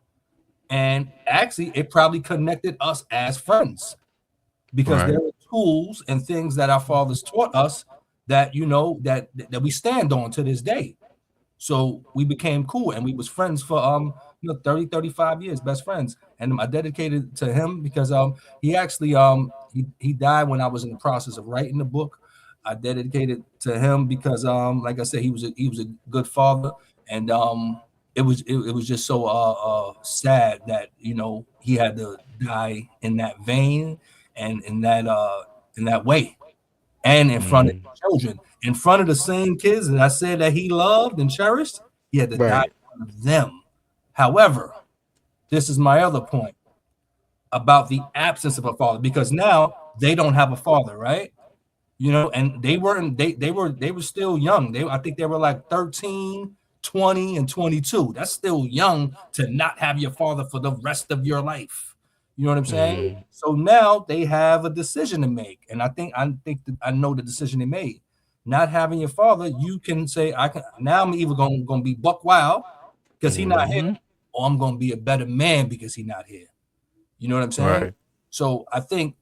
And actually, it probably connected us as friends because right. there were tools and things that our fathers taught us that that we stand on to this day. So we became cool and we was friends for 30, 35 years, best friends. And I dedicated to him because he actually he died when I was in the process of writing the book. I dedicated to him because like I said, he was a good father, and it was just so sad that he had to die in that vein and in that way, and in front of Mm, children, in front of the same kids that I said that he loved and cherished. He had to die right. in front of them. However, this is my other point about the absence of a father, because now they don't have a father, right? And they weren't they were still young. I think they were like 13, 20, and 22. That's still young to not have your father for the rest of your life. You know what I'm saying? Mm, So now they have a decision to make, and I think that I know the decision they made. Not having your father, you can say, I can now, I'm either gonna be buck wild because he not here, mm, or I'm gonna be a better man because he not here. You know what I'm saying? right. So I think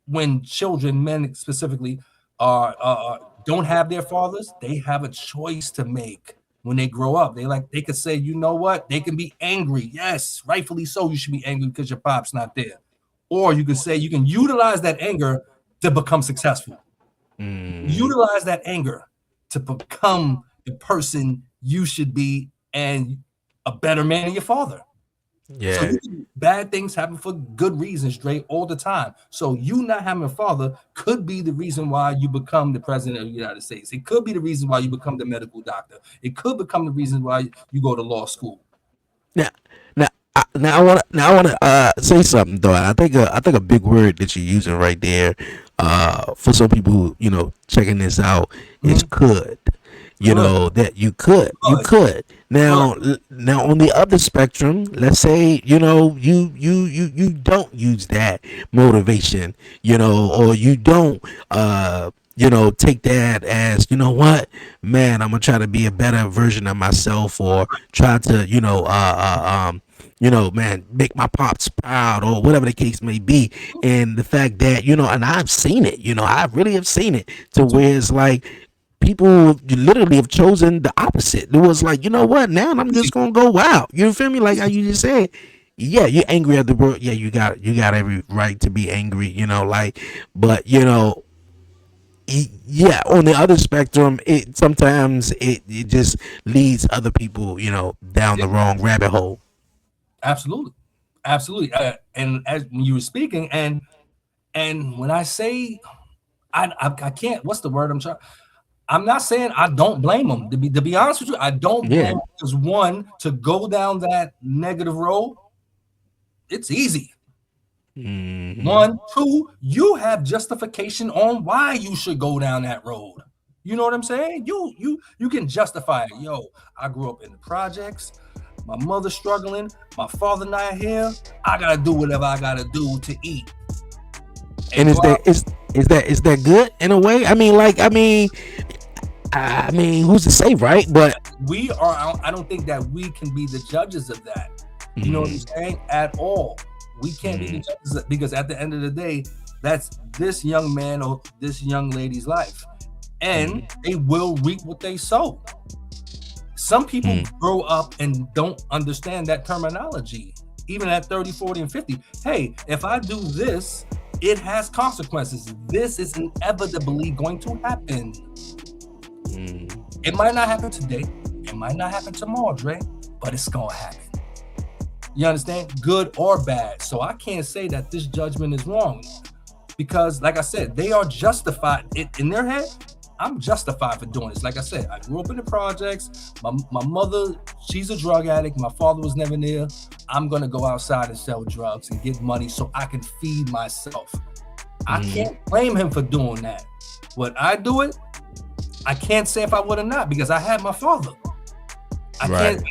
when children, men specifically, don't have their fathers, they have a choice to make when they grow up. They could say, you know what? They can be angry. Yes, rightfully so. You should be angry because your pop's not there. Or you could say you can utilize that anger to become successful. Mm, Utilize that anger to become the person you should be and a better man than your father. So Yeah. bad things happen for good reasons, Dre, all the time. So you not having a father could be the reason why you become the president of the United States. It could be the reason why you become the medical doctor. It could become the reason why you go to law school. Now, now, I want to say something though. I think a big word that you're using right there, for some people who checking this out is Mhm. could. You Good. know that you Good. could. Good. Now on the other spectrum, let's say you don't use that motivation, or you don't take that as, what, man, I'm gonna try to be a better version of myself, or try to man, make my pops proud, or whatever the case may be. And the fact that, and I've seen it, I really have seen it to where it's like people literally have chosen the opposite. It was like, what? Now I'm just gonna go wild. You feel me? Like how you just said, yeah, you're angry at the world. Yeah, you got every right to be angry. But yeah. On the other spectrum, it sometimes it just leads other people, down Yeah, the wrong rabbit hole. absolutely. Absolutely. And as when you were speaking, and when I say I can't, what's the word I'm trying? I'm not saying I don't blame them. To be honest with you, I don't blame Yeah. them, because one, to go down that negative road, it's easy. Hmm. One, two, you have justification on why you should go down that road. You know what I'm saying? You can justify it. Yo, I grew up in the projects. My mother's struggling. My father not here. I gotta do whatever I gotta do to eat. And And go out. is that good in a way? I mean, who's to say, right? But We are. I don't think that we can be the judges of that. You know what I'm mm, saying? At all. We can't be the mm, judges because at the end of the day, that's this young man or this young lady's life. And mm, they will reap what they sow. Some people mm, grow up and don't understand that terminology, even at 30, 40, and 50. Hey, if I do this, it has consequences. This is inevitably going to happen. mm. It might not happen today. It might not happen tomorrow, Dre, but it's going to happen. You understand? Good or bad. So I can't say that this judgment is wrong because, like I said, they are justified. In their head, I'm justified for doing this. Like I said, I grew up in the projects. My mother, she's a drug addict. My father was never near. I'm going to go outside and sell drugs and get money so I can feed myself. I can't blame him for doing that. Would I do it? I can't say if I would or not because I had my father. I Right. can't.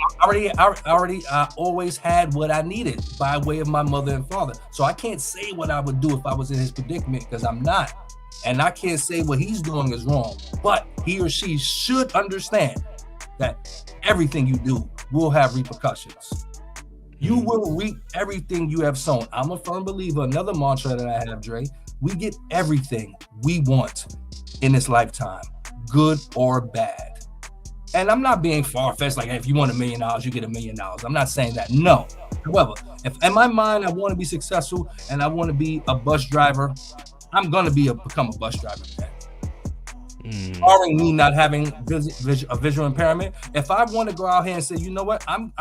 I always had what I needed by way of my mother and father. So I can't say what I would do if I was in his predicament because I'm not. And I can't say what he's doing is wrong. But he or she should understand that everything you do will have repercussions. You will reap everything you have sown. I'm a firm believer. Another mantra that I have, Dre, we get everything we want in this lifetime, good or bad. And I'm not being far-fetched, like, hey, if you want $1 million, you get $1 million. I'm not saying that. No. However, if in my mind I want to be successful and I want to be a bus driver, I'm gonna become a bus driver, man. Barring me not having a visual impairment, if I want to go out here and say, you know what, I'm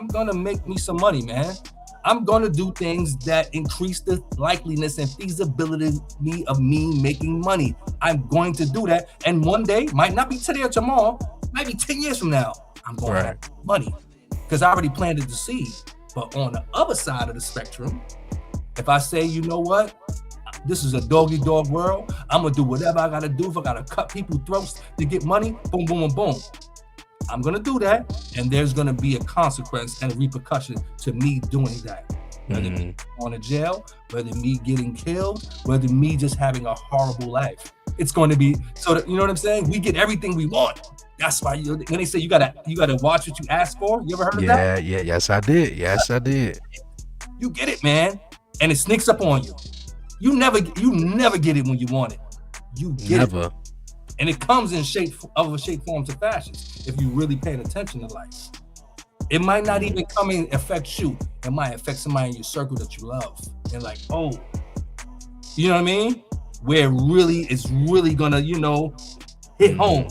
gonna make me some money, man. I'm gonna do things that increase the likeliness and feasibility of me making money. I'm going to do that, and one day, might not be today or tomorrow, might be 10 years from now, I'm going to have money because I already planted the seed. But on the other side of the spectrum, if I say, you know what, this is a dog world, I'm gonna do whatever I gotta do. If I gotta cut people's throats to get money, boom, boom, boom, boom. I'm gonna do that, and there's gonna be a consequence and a repercussion to me doing that. Whether me going to jail, whether me getting killed, whether me just having a horrible life. It's going to be so that, you know what I'm saying? We get everything we want. That's why when they say you gotta watch what you ask for. You ever heard of that? Yeah. Yes, I did. Yes, I did. You get it, man, and it sneaks up on you. You never get it when you want it. You get it, Never. and it comes in shape, forms, and fashions. If you really paying attention to life, it might not even come and affect you. It might affect somebody in your circle that you love. And like, oh, you know what I mean? Where it's really gonna, hit home.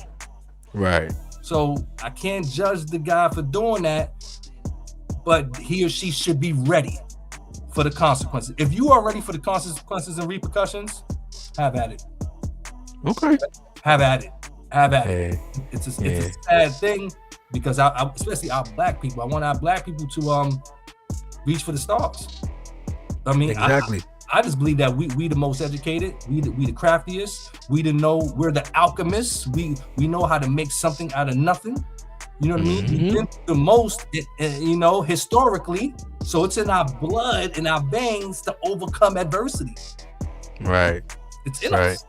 Right. So I can't judge the guy for doing that, but he or she should be ready for the consequences. If you are ready for the consequences and repercussions, have at it. Okay. Have at it. Have at it. Yeah. It's a sad thing because I especially our black people. I want our black people to reach for the stars. I mean, Exactly. I just believe that we the most educated, we the craftiest, we're the alchemists. We know how to make something out of nothing. You know what I mean? We've been through the most, historically. So it's in our blood, in our veins to overcome adversity. Right. It's in us.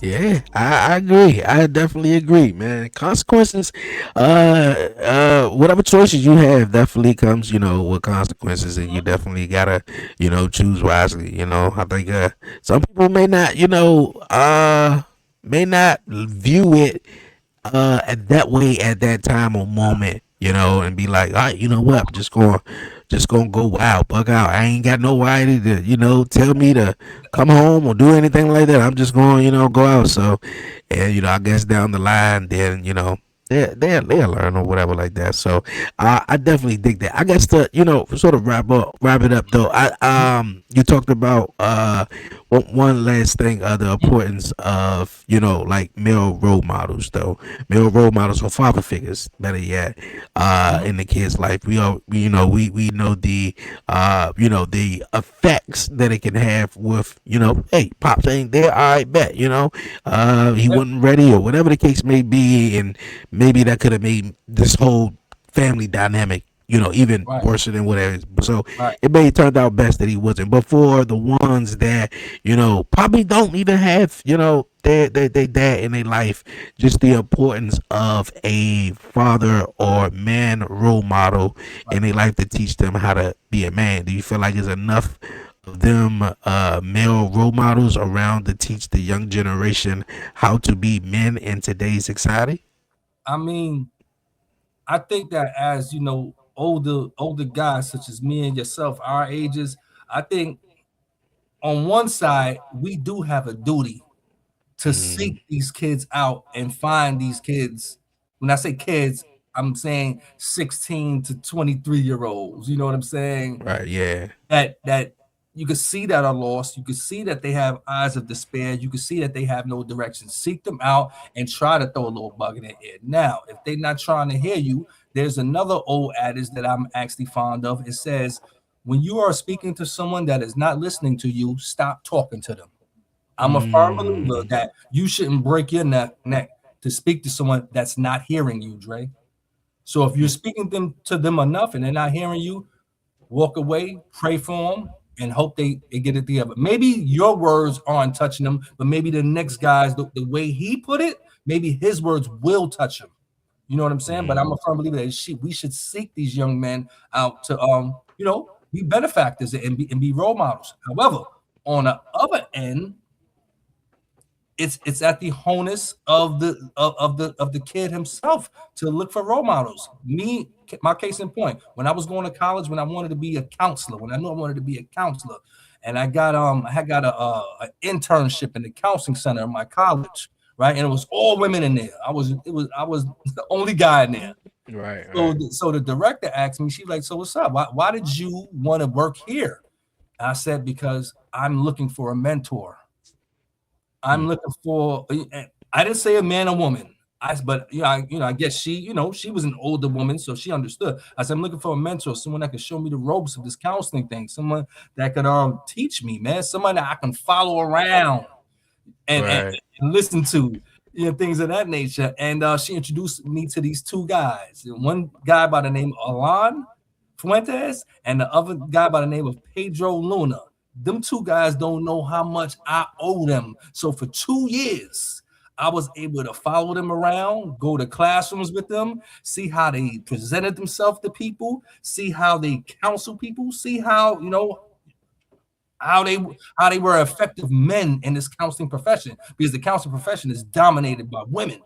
Yeah, I agree. I definitely agree, man. Consequences, whatever choices you have definitely comes, with consequences, and you definitely gotta, choose wisely. I think some people may not, may not view it at that way at that time or moment, and be like, all right, you know what, I'm just gonna go wild, bug out. I ain't got nobody to, tell me to come home or do anything like that. I'm just going, go out. So, and I guess down the line, then they'll learn or whatever like that. So, I definitely dig that. I guess to sort of wrap it up though. You talked about one last thing, the importance of like male role models though, male role models or father figures, better yet, in the kid's life. We know the the effects that it can have with hey, pops ain't there, I bet he wasn't ready or whatever the case may be, and maybe that could have made this whole family dynamic even worse than whatever. So it may have turned out best that he wasn't. But for the ones that probably don't even have their dad in their life, just the importance of a father or man role model in their life to teach them how to be a man. Do you feel like there's enough of them male role models around to teach the young generation how to be men in today's society? I mean, I think that as older guys such as me and yourself, our ages, I think on one side we do have a duty to seek these kids out and find these kids. When I say kids, I'm saying 16 to 23-year-olds. You know what I'm saying? Right. Yeah. That you can see that are lost. You can see that they have eyes of despair. You can see that they have no direction. Seek them out and try to throw a little bug in their ear. Now, if they're not trying to hear you, there's another old adage that I'm actually fond of. It says, when you are speaking to someone that is not listening to you, stop talking to them. I'm a firm believer that you shouldn't break your neck to speak to someone that's not hearing you, Dre. So if you're speaking to them enough and they're not hearing you, walk away, pray for them, and hope they get it together. Maybe your words aren't touching them, but maybe the next guy's, the way he put it, maybe his words will touch him. You know what I'm saying? But I'm a firm believer that we should seek these young men out to, be benefactors and be role models. However, on the other end, it's at the onus of the kid himself to look for role models. My case in point, when I was going to college, when I wanted to be a counselor, when I knew I wanted to be a counselor, and I got an internship in the counseling center in my college, right? And it was all women in there. I was the only guy in there. Right. So the director asked me, she's like, so what's up? Why did you want to work here? And I said, because I'm looking for a mentor. I'm looking for, I didn't say a man or woman. I guess she was an older woman, so she understood. I said, I'm looking for a mentor, someone that could show me the ropes of this counseling thing, someone that could teach me, man, someone that I can follow around and listen to, things of that nature. And she introduced me to these two guys. One guy by the name of Alan Fuentes and the other guy by the name of Pedro Luna. Them two guys don't know how much I owe them. So for 2 years, I was able to follow them around, go to classrooms with them, see how they presented themselves to people, see how they counsel people, see how, how they were effective men in this counseling profession, because the counseling profession is dominated by women.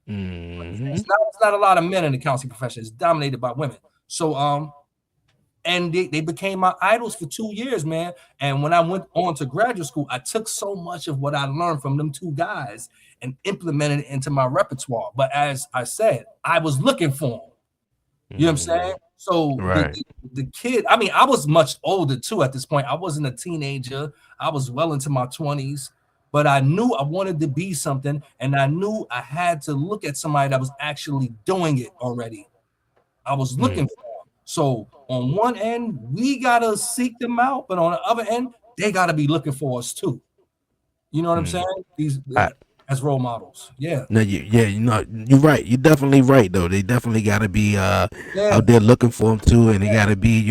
It's not a lot of men in the counseling profession. It's dominated by women. So and they became my idols for 2 years, man. And when I went on to graduate school, I took so much of what I learned from them two guys and implemented it into my repertoire. But as I said, I was looking for them. You know what I'm saying? So the kid. I mean, I was much older too at this point. I wasn't a teenager. I was well into my 20s, but I knew I wanted to be something, and I knew I had to look at somebody that was actually doing it already. I was looking for them. So on one end, we gotta seek them out, but on the other end, they gotta be looking for us too. You know what I'm saying? These I, as role models. Yeah. No, you're right. You're definitely right though. They definitely got to be Yeah. out there looking for them too, and they got to be,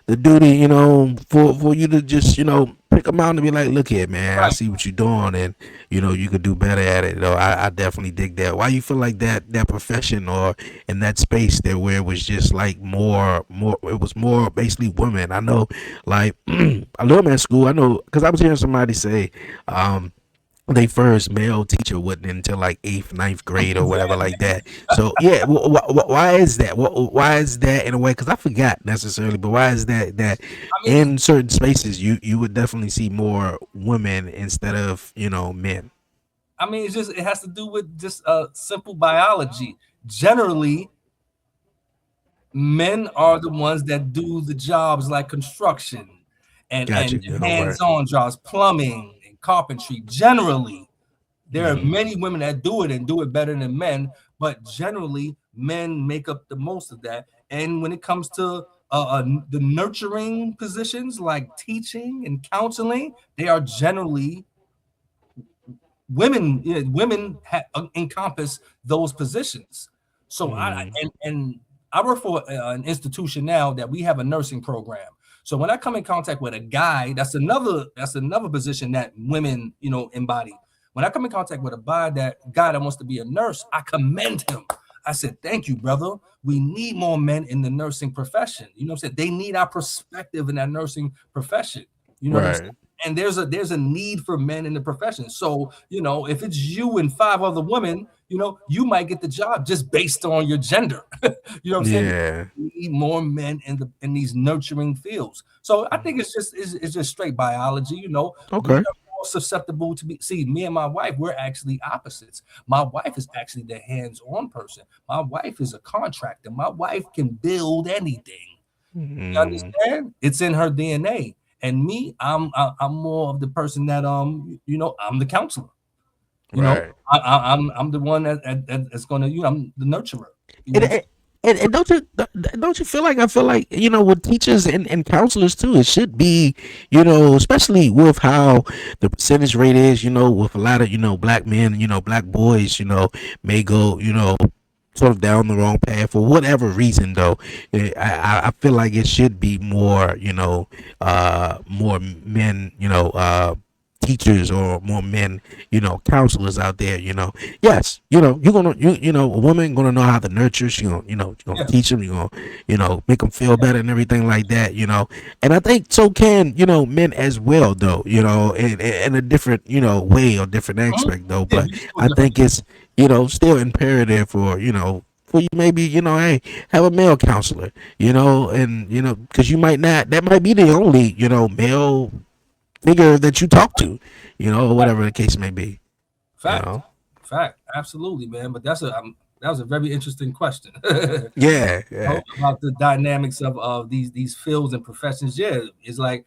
the duty, for you to just, pick them out and be like, look here, man, I Right. see what you're doing, and you could do better at it. Though I definitely dig that. Why you feel like that profession or in that space there where it was just like more, it was more basically women. I know, like I love at school. I know because I was hearing somebody say, they first male teacher wasn't until like 8th, 9th grade or whatever like that. So yeah, why is that? Why is that in a way? Because I forgot necessarily, but why is that I mean, in certain spaces you would definitely see more women instead of men? I mean, it's just it has to do with just simple biology. Generally, men are the ones that do the jobs like construction and Gotcha. Right. hands-on jobs, plumbing and carpentry. Generally, there are Hmm. many women that do it and do it better than men, but generally, men make up the most of that. And when it comes to the nurturing positions like teaching and counseling, they are generally women. Women encompass those positions. So I Hmm. and I work for an institution now that we have a nursing program. So when I come in contact with a guy, that's another position that women embody. When I come in contact with a guy that wants to be a nurse, I commend him. I said, "Thank you, brother. We need more men in the nursing profession. You know what I'm saying? They need our perspective in that nursing profession. You know what I'm saying? Right. And there's a need for men in the profession. So, if it's you and five other women, you might get the job just based on your gender. You know what I'm saying? Yeah. We need more men in these nurturing fields. So I think it's just straight biology. We Okay. are more susceptible to be. See, me and my wife, we're actually opposites. My wife is actually the hands-on person. My wife is a contractor. My wife can build anything. You Hmm. understand? It's in her DNA. And me, I'm more of the person that I'm the counselor. You know, Right. I'm the one that's gonna I'm the nurturer. You know And, what I'm saying? and don't you feel like I feel like with teachers and counselors too, it should be especially with how the percentage rate is, with a lot of black men, black boys, may go sort of down the wrong path for whatever reason though. I feel like it should be more more men teachers or more men counselors out there. Yes, you're gonna a woman gonna know how to nurture. She gonna Yeah, teach them. You gonna make them feel better and everything like that. And I think so can men as well though. In a different way or different mhm. aspect though. Yeah, But we can do I it think differently. it's still imperative for for you maybe hey, have a male counselor, and because you might not, that might be the only male figure that you talk to, or Right. whatever the case may be, you Fact, know. fact, absolutely, man. But that was a very interesting question. Yeah, yeah, About the dynamics of these fields and professions. Yeah, it's like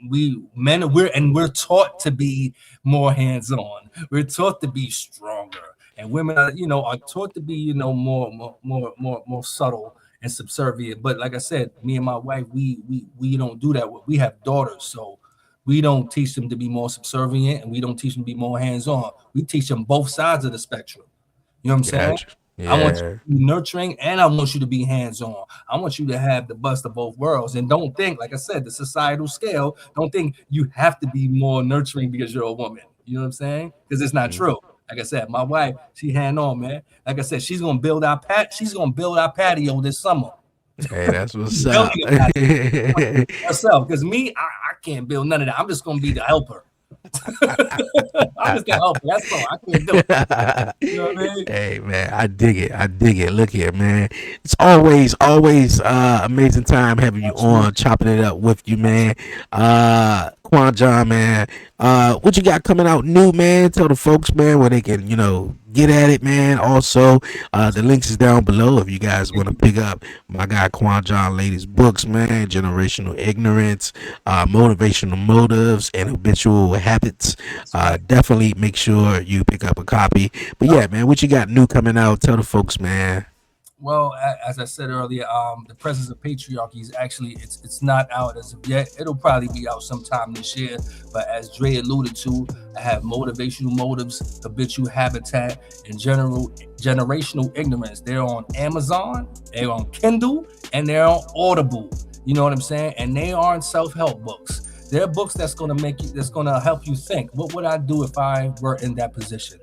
we're taught to be more hands-on. We're taught to be stronger, and women are taught to be more subtle and subservient. But like I said, me and my wife, we don't do that. We have daughters, so we don't teach them to be more subservient, and we don't teach them to be more hands-on. We teach them both sides of the spectrum. You know what I'm saying? gotcha. I want you Yeah, to be nurturing and I want you to be hands-on. I want you to have the best of both worlds. And don't think, like I said, the societal scale, don't think you have to be more nurturing because you're a woman. You know what I'm saying? Because it's not mm, true. Like I said, my wife, she hand on, man. Like I said, she's gonna build our patio this summer. hey, that's She's what's building up. a patio herself. Because me, I can't build none of that. I'm just gonna be the helper. I'm just the helper. That's all. I can't do it. You know what I mean? Hey man, I dig it. I dig it. Look here, man. It's always amazing time having you on, Absolutely. chopping it up with you, man. Quan John, man. What you got coming out new, man? Tell the folks, man, where they can, get at it, man. Also, the links is down below if you guys want to pick up my guy Quan John latest books, man. Generational Ignorance, Motivational Motives, and Habitual Habits. Definitely make sure you pick up a copy. But yeah, man, what you got new coming out? Tell the folks, man. Well, as I said earlier, the Presence of Patriarchy is actually it's not out as of yet. It'll probably be out sometime this year. But as Dre alluded to, I have Motivational Motives, Habitual Habitat, and Generational Ignorance. They're on Amazon, they're on Kindle, and they're on Audible. You know what I'm saying? And they aren't self-help books. They're books that's gonna help you think. What would I do if I were in that position?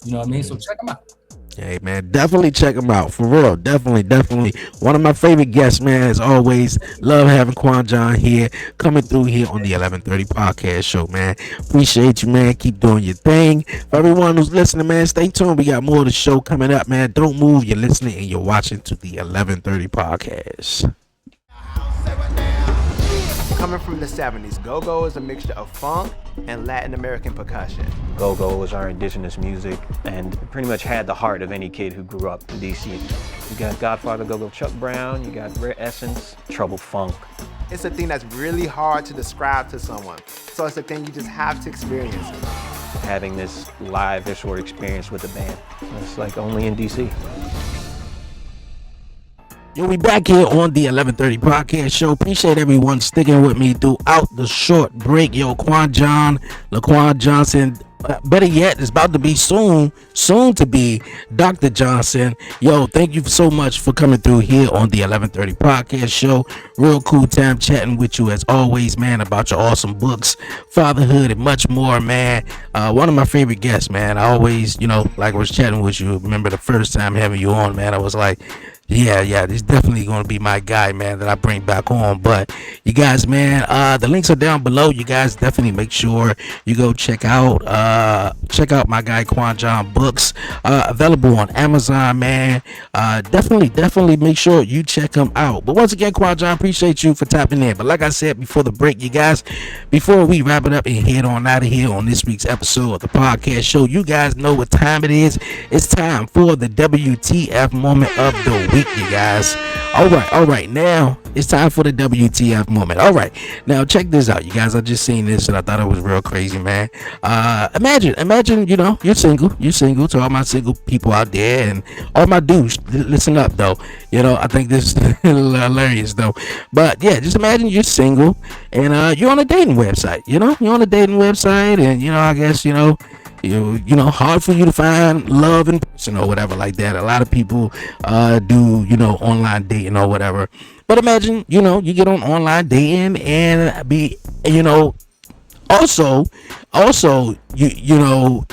You know what I mean? So check them out. Hey, man, definitely check them out. For real. Definitely. One of my favorite guests, man, as always. Love having Quan John here, coming through here on the 1130 podcast show, man. Appreciate you, man. Keep doing your thing. For everyone who's listening, man, stay tuned. We got more of the show coming up, man. Don't move. You're listening and you're watching to the 1130 podcast. Coming from the 70s, go-go is a mixture of funk and Latin American percussion. Go-go was our indigenous music and pretty much had the heart of any kid who grew up in DC. You got Godfather Go-Go Chuck Brown, you got Rare Essence, Trouble Funk. It's a thing that's really hard to describe to someone. So it's a thing you just have to experience. Having this live visual experience with the band, it's like only in DC. Yo, we back here on the 1130 podcast show. Appreciate everyone sticking with me throughout the short break. Yo, Quan John, LaQuon Johnson. Better yet, it's about to be soon to be Dr. Johnson. Yo, thank you so much for coming through here on the 1130 podcast show. Real cool time chatting with you as always, man, about your awesome books, fatherhood, and much more, man. One of my favorite guests, man. I always, like I was chatting with you. Remember the first time having you on, man, I was like, yeah, this is definitely going to be my guy, man, that I bring back on. But you guys, man, the links are down below. You guys definitely make sure you go check out my guy Quan John books, available on Amazon, man. Definitely make sure you check him out. But once again, Quan John, appreciate you for tapping in. But like I said before the break, you guys, before we wrap it up and head on out of here on this week's episode of the podcast show, you guys know what time it is. It's time for the WTF moment of the week, you guys. All right, now it's time for the WTF moment. All right, now check this out, you guys. I just seen this and I thought it was real crazy, man. Imagine, you're single. To all my single people out there and all my dudes, listen up though. I think this is hilarious though. But yeah, just imagine you're single and you're on a dating website. You're on a dating website, and I guess hard for you to find love in person or whatever like that. A lot of people do online dating or whatever. But imagine you get on online dating and be also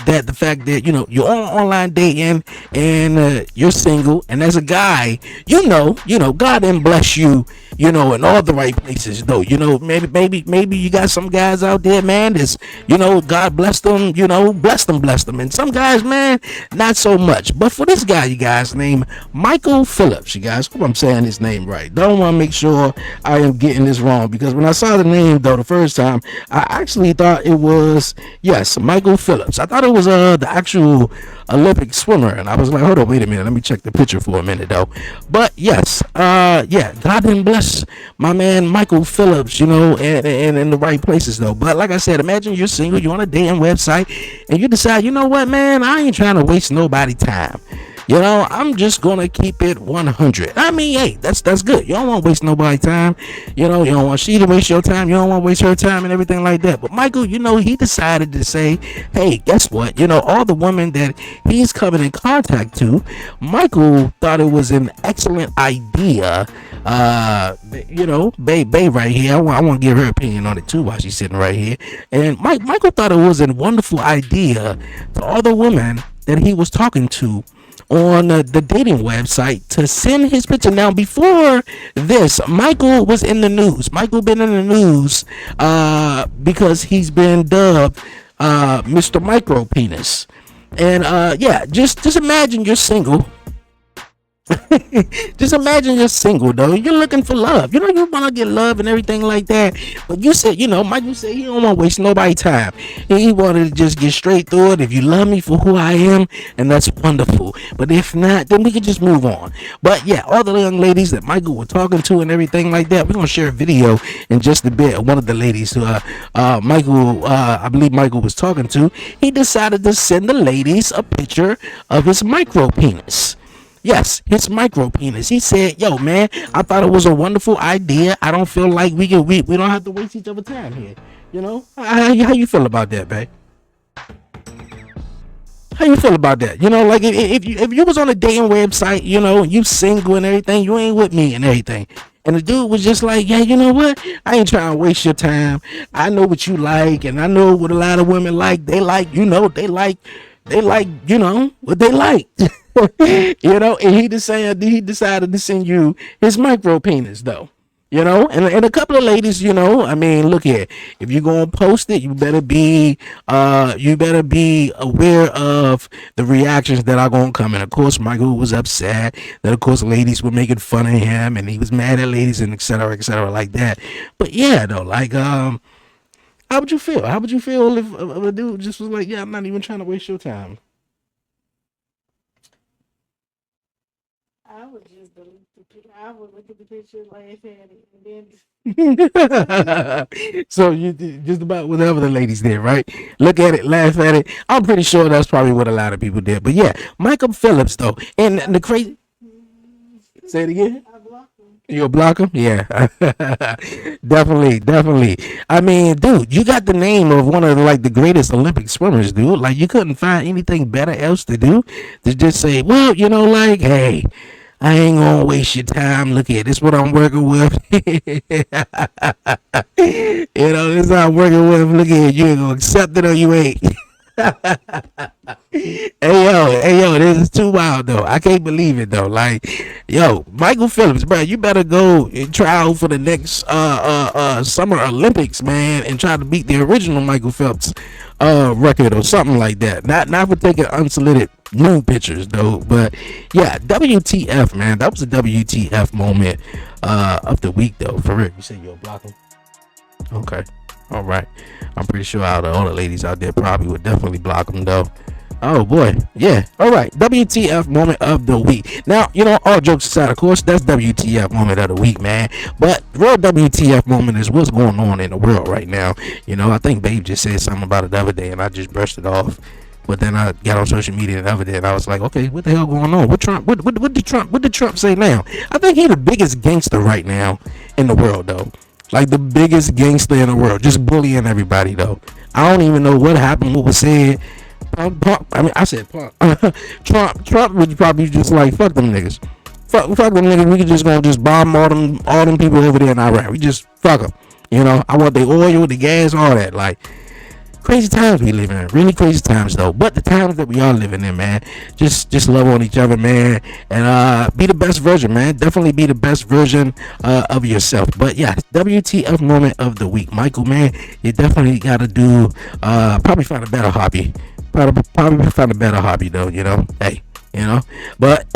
that the fact that you're on online dating and you're single, and as a guy God didn't bless you in all the right places though. Maybe you got some guys out there, man, that's God blessed them, blessed them, and some guys, man, not so much. But for this guy, you guys, named Michael Phillips, you guys, hope I'm saying his name right. Don't want to make sure I am getting this wrong, because when I saw the name though the first time, I actually thought it was, yes, Michael Phillips. I thought it was the actual Olympic swimmer, and I was like, hold on, wait a minute, let me check the picture for a minute though. But yes, God didn't bless my man Michael Phillips, and in the right places though. But like I said, imagine you're single, you're on a dating website, and you decide, you know what, man, I ain't trying to waste nobody time. I'm just gonna keep it 100. I mean, hey, that's good. You don't want to waste nobody's time. You don't want she to waste your time. You don't want to waste her time and everything like that. But Michael, he decided to say, hey, guess what? All the women that he's coming in contact to, Michael thought it was an excellent idea. Babe right here. I want to give her opinion on it too while she's sitting right here. And Michael thought it was a wonderful idea to all the women that he was talking to on the dating website to send his picture. Now, before this, Michael was in the news. Michael been in the news because he's been dubbed Mr. Micro Penis. And just imagine you're single. Just imagine you're single though. You're looking for love. You know you want to get love and everything like that. But you said, Michael said he don't want to waste nobody's time. He wanted to just get straight through it. If you love me for who I am, and that's wonderful. But if not, then we can just move on. But yeah, all the young ladies that Michael was talking to and everything like that, we're gonna share a video in just a bit. One of the ladies who Michael, I believe Michael was talking to, he decided to send the ladies a picture of his micro penis. Yes, his micro penis. He said, "Yo, man, I thought it was a wonderful idea. I don't feel like we don't have to waste each other's time here. How you feel about that, babe? How you feel about that? Like if you was on a dating website, you single and everything, you ain't with me and everything." And the dude was just like, "Yeah, you know what? I ain't trying to waste your time. I know what you like, and I know what a lot of women like. They like, what they like." And he decided to send you his micro penis though. And a couple of ladies, I mean, look here, if you're gonna post it, you better be aware of the reactions that are gonna come. And of course, Michael was upset that of course ladies were making fun of him, and he was mad at ladies, and et cetera, like that. But yeah, though, like, how would you feel? How would you feel if a dude just was like, "Yeah, I'm not even trying to waste your time"? I would just delete the picture. I would look at the picture, laugh at it, and then So you just about whatever the ladies did, right? Look at it, laugh at it. I'm pretty sure that's probably what a lot of people did. But yeah, Michael Phillips though, and the crazy. Say it again. I blocked them. You'll block him? Yeah. Definitely. I mean, dude, you got the name of one of the greatest Olympic swimmers, dude. Like, you couldn't find anything better else to do to just say, well, like, hey, I ain't gonna waste your time. Look at this is what I'm working with. This is what I'm working with. Look at you. You gonna accept it or you ain't. Hey yo, this is too wild though. I can't believe it though. Like, yo, Michael Phillips, bro, you better go and try out for the next Summer Olympics, man, and try to beat the original Michael Phelps record or something like that. Not for taking unsolicited nude pictures though, but yeah, WTF, man. That was a WTF moment of the week though. For real. You said you'll block him? Okay. All right. I'm pretty sure all the ladies out there probably would definitely block them though. Oh boy. Yeah. All right. WTF moment of the week. Now, all jokes aside, of course, that's WTF moment of the week, man. But real WTF moment is what's going on in the world right now. I think Babe just said something about it the other day and I just brushed it off. But then I got on social media the other day and I was like, okay, what the hell going on? What did Trump say now? I think he's the biggest gangster right now in the world though. Like the biggest gangster in the world, just bullying everybody though. I don't even know what happened, what was said. I said Trump was probably just like, fuck them niggas. Fuck them niggas. We can just gonna just bomb all them people over there in Iraq. We just fuck them. I want the oil, the gas, all that. Like, crazy times we live in, really crazy times though. But the times that we are living in, man, just love on each other, man, and be the best version, man. Definitely be the best version of yourself. But yeah, WTF moment of the week, Michael, man, you definitely got to do probably find a better hobby. Probably find a better hobby though. Hey, but.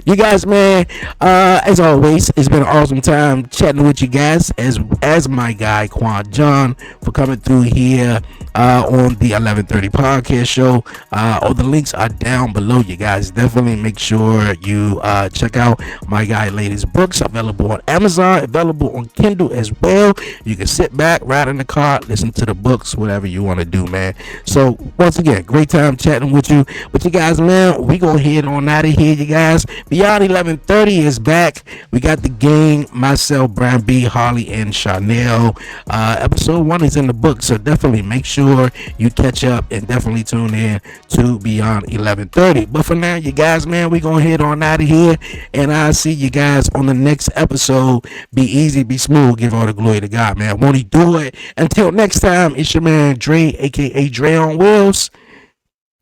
You guys, man, as always, it's been an awesome time chatting with you guys as my guy Quon John for coming through here on the 1130 podcast show. All the links are down below. You guys definitely make sure you check out my guy Ladies Books, available on Amazon, available on Kindle as well. You can sit back, ride in the car, listen to the books, whatever you want to do, man. So once again, great time chatting with you guys, man. We gonna head on out of here, you guys. Beyond 1130 is back. We got the gang, myself, Brian B, Harley, and Chanel. Episode 1 is in the book, so definitely make sure you catch up and definitely tune in to Beyond 1130. But for now, you guys, man, we gonna head on out of here, and I'll see you guys on the next episode. Be easy, be smooth, give all the glory to God, man. Won't he do it? Until next time, it's your man Dre, aka Dre on Wheels.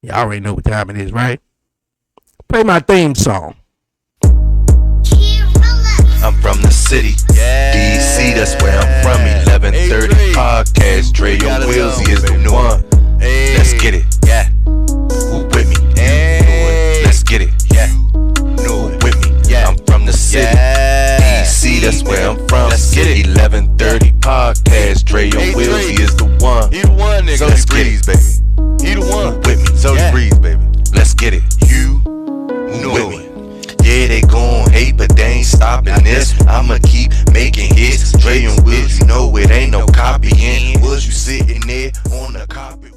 Y'all already know what time it is, right? Play my theme song. I'm from the city, DC, that's where I'm from. 1130 podcast, Dre on Wheels, he is the one. Let's get it, yeah. Who with me? Let's get it, yeah. No with me, yeah. ain't stopping this. I'ma keep making hits. Dre and Will, you know it ain't no copying. Was you sitting there on the carpet?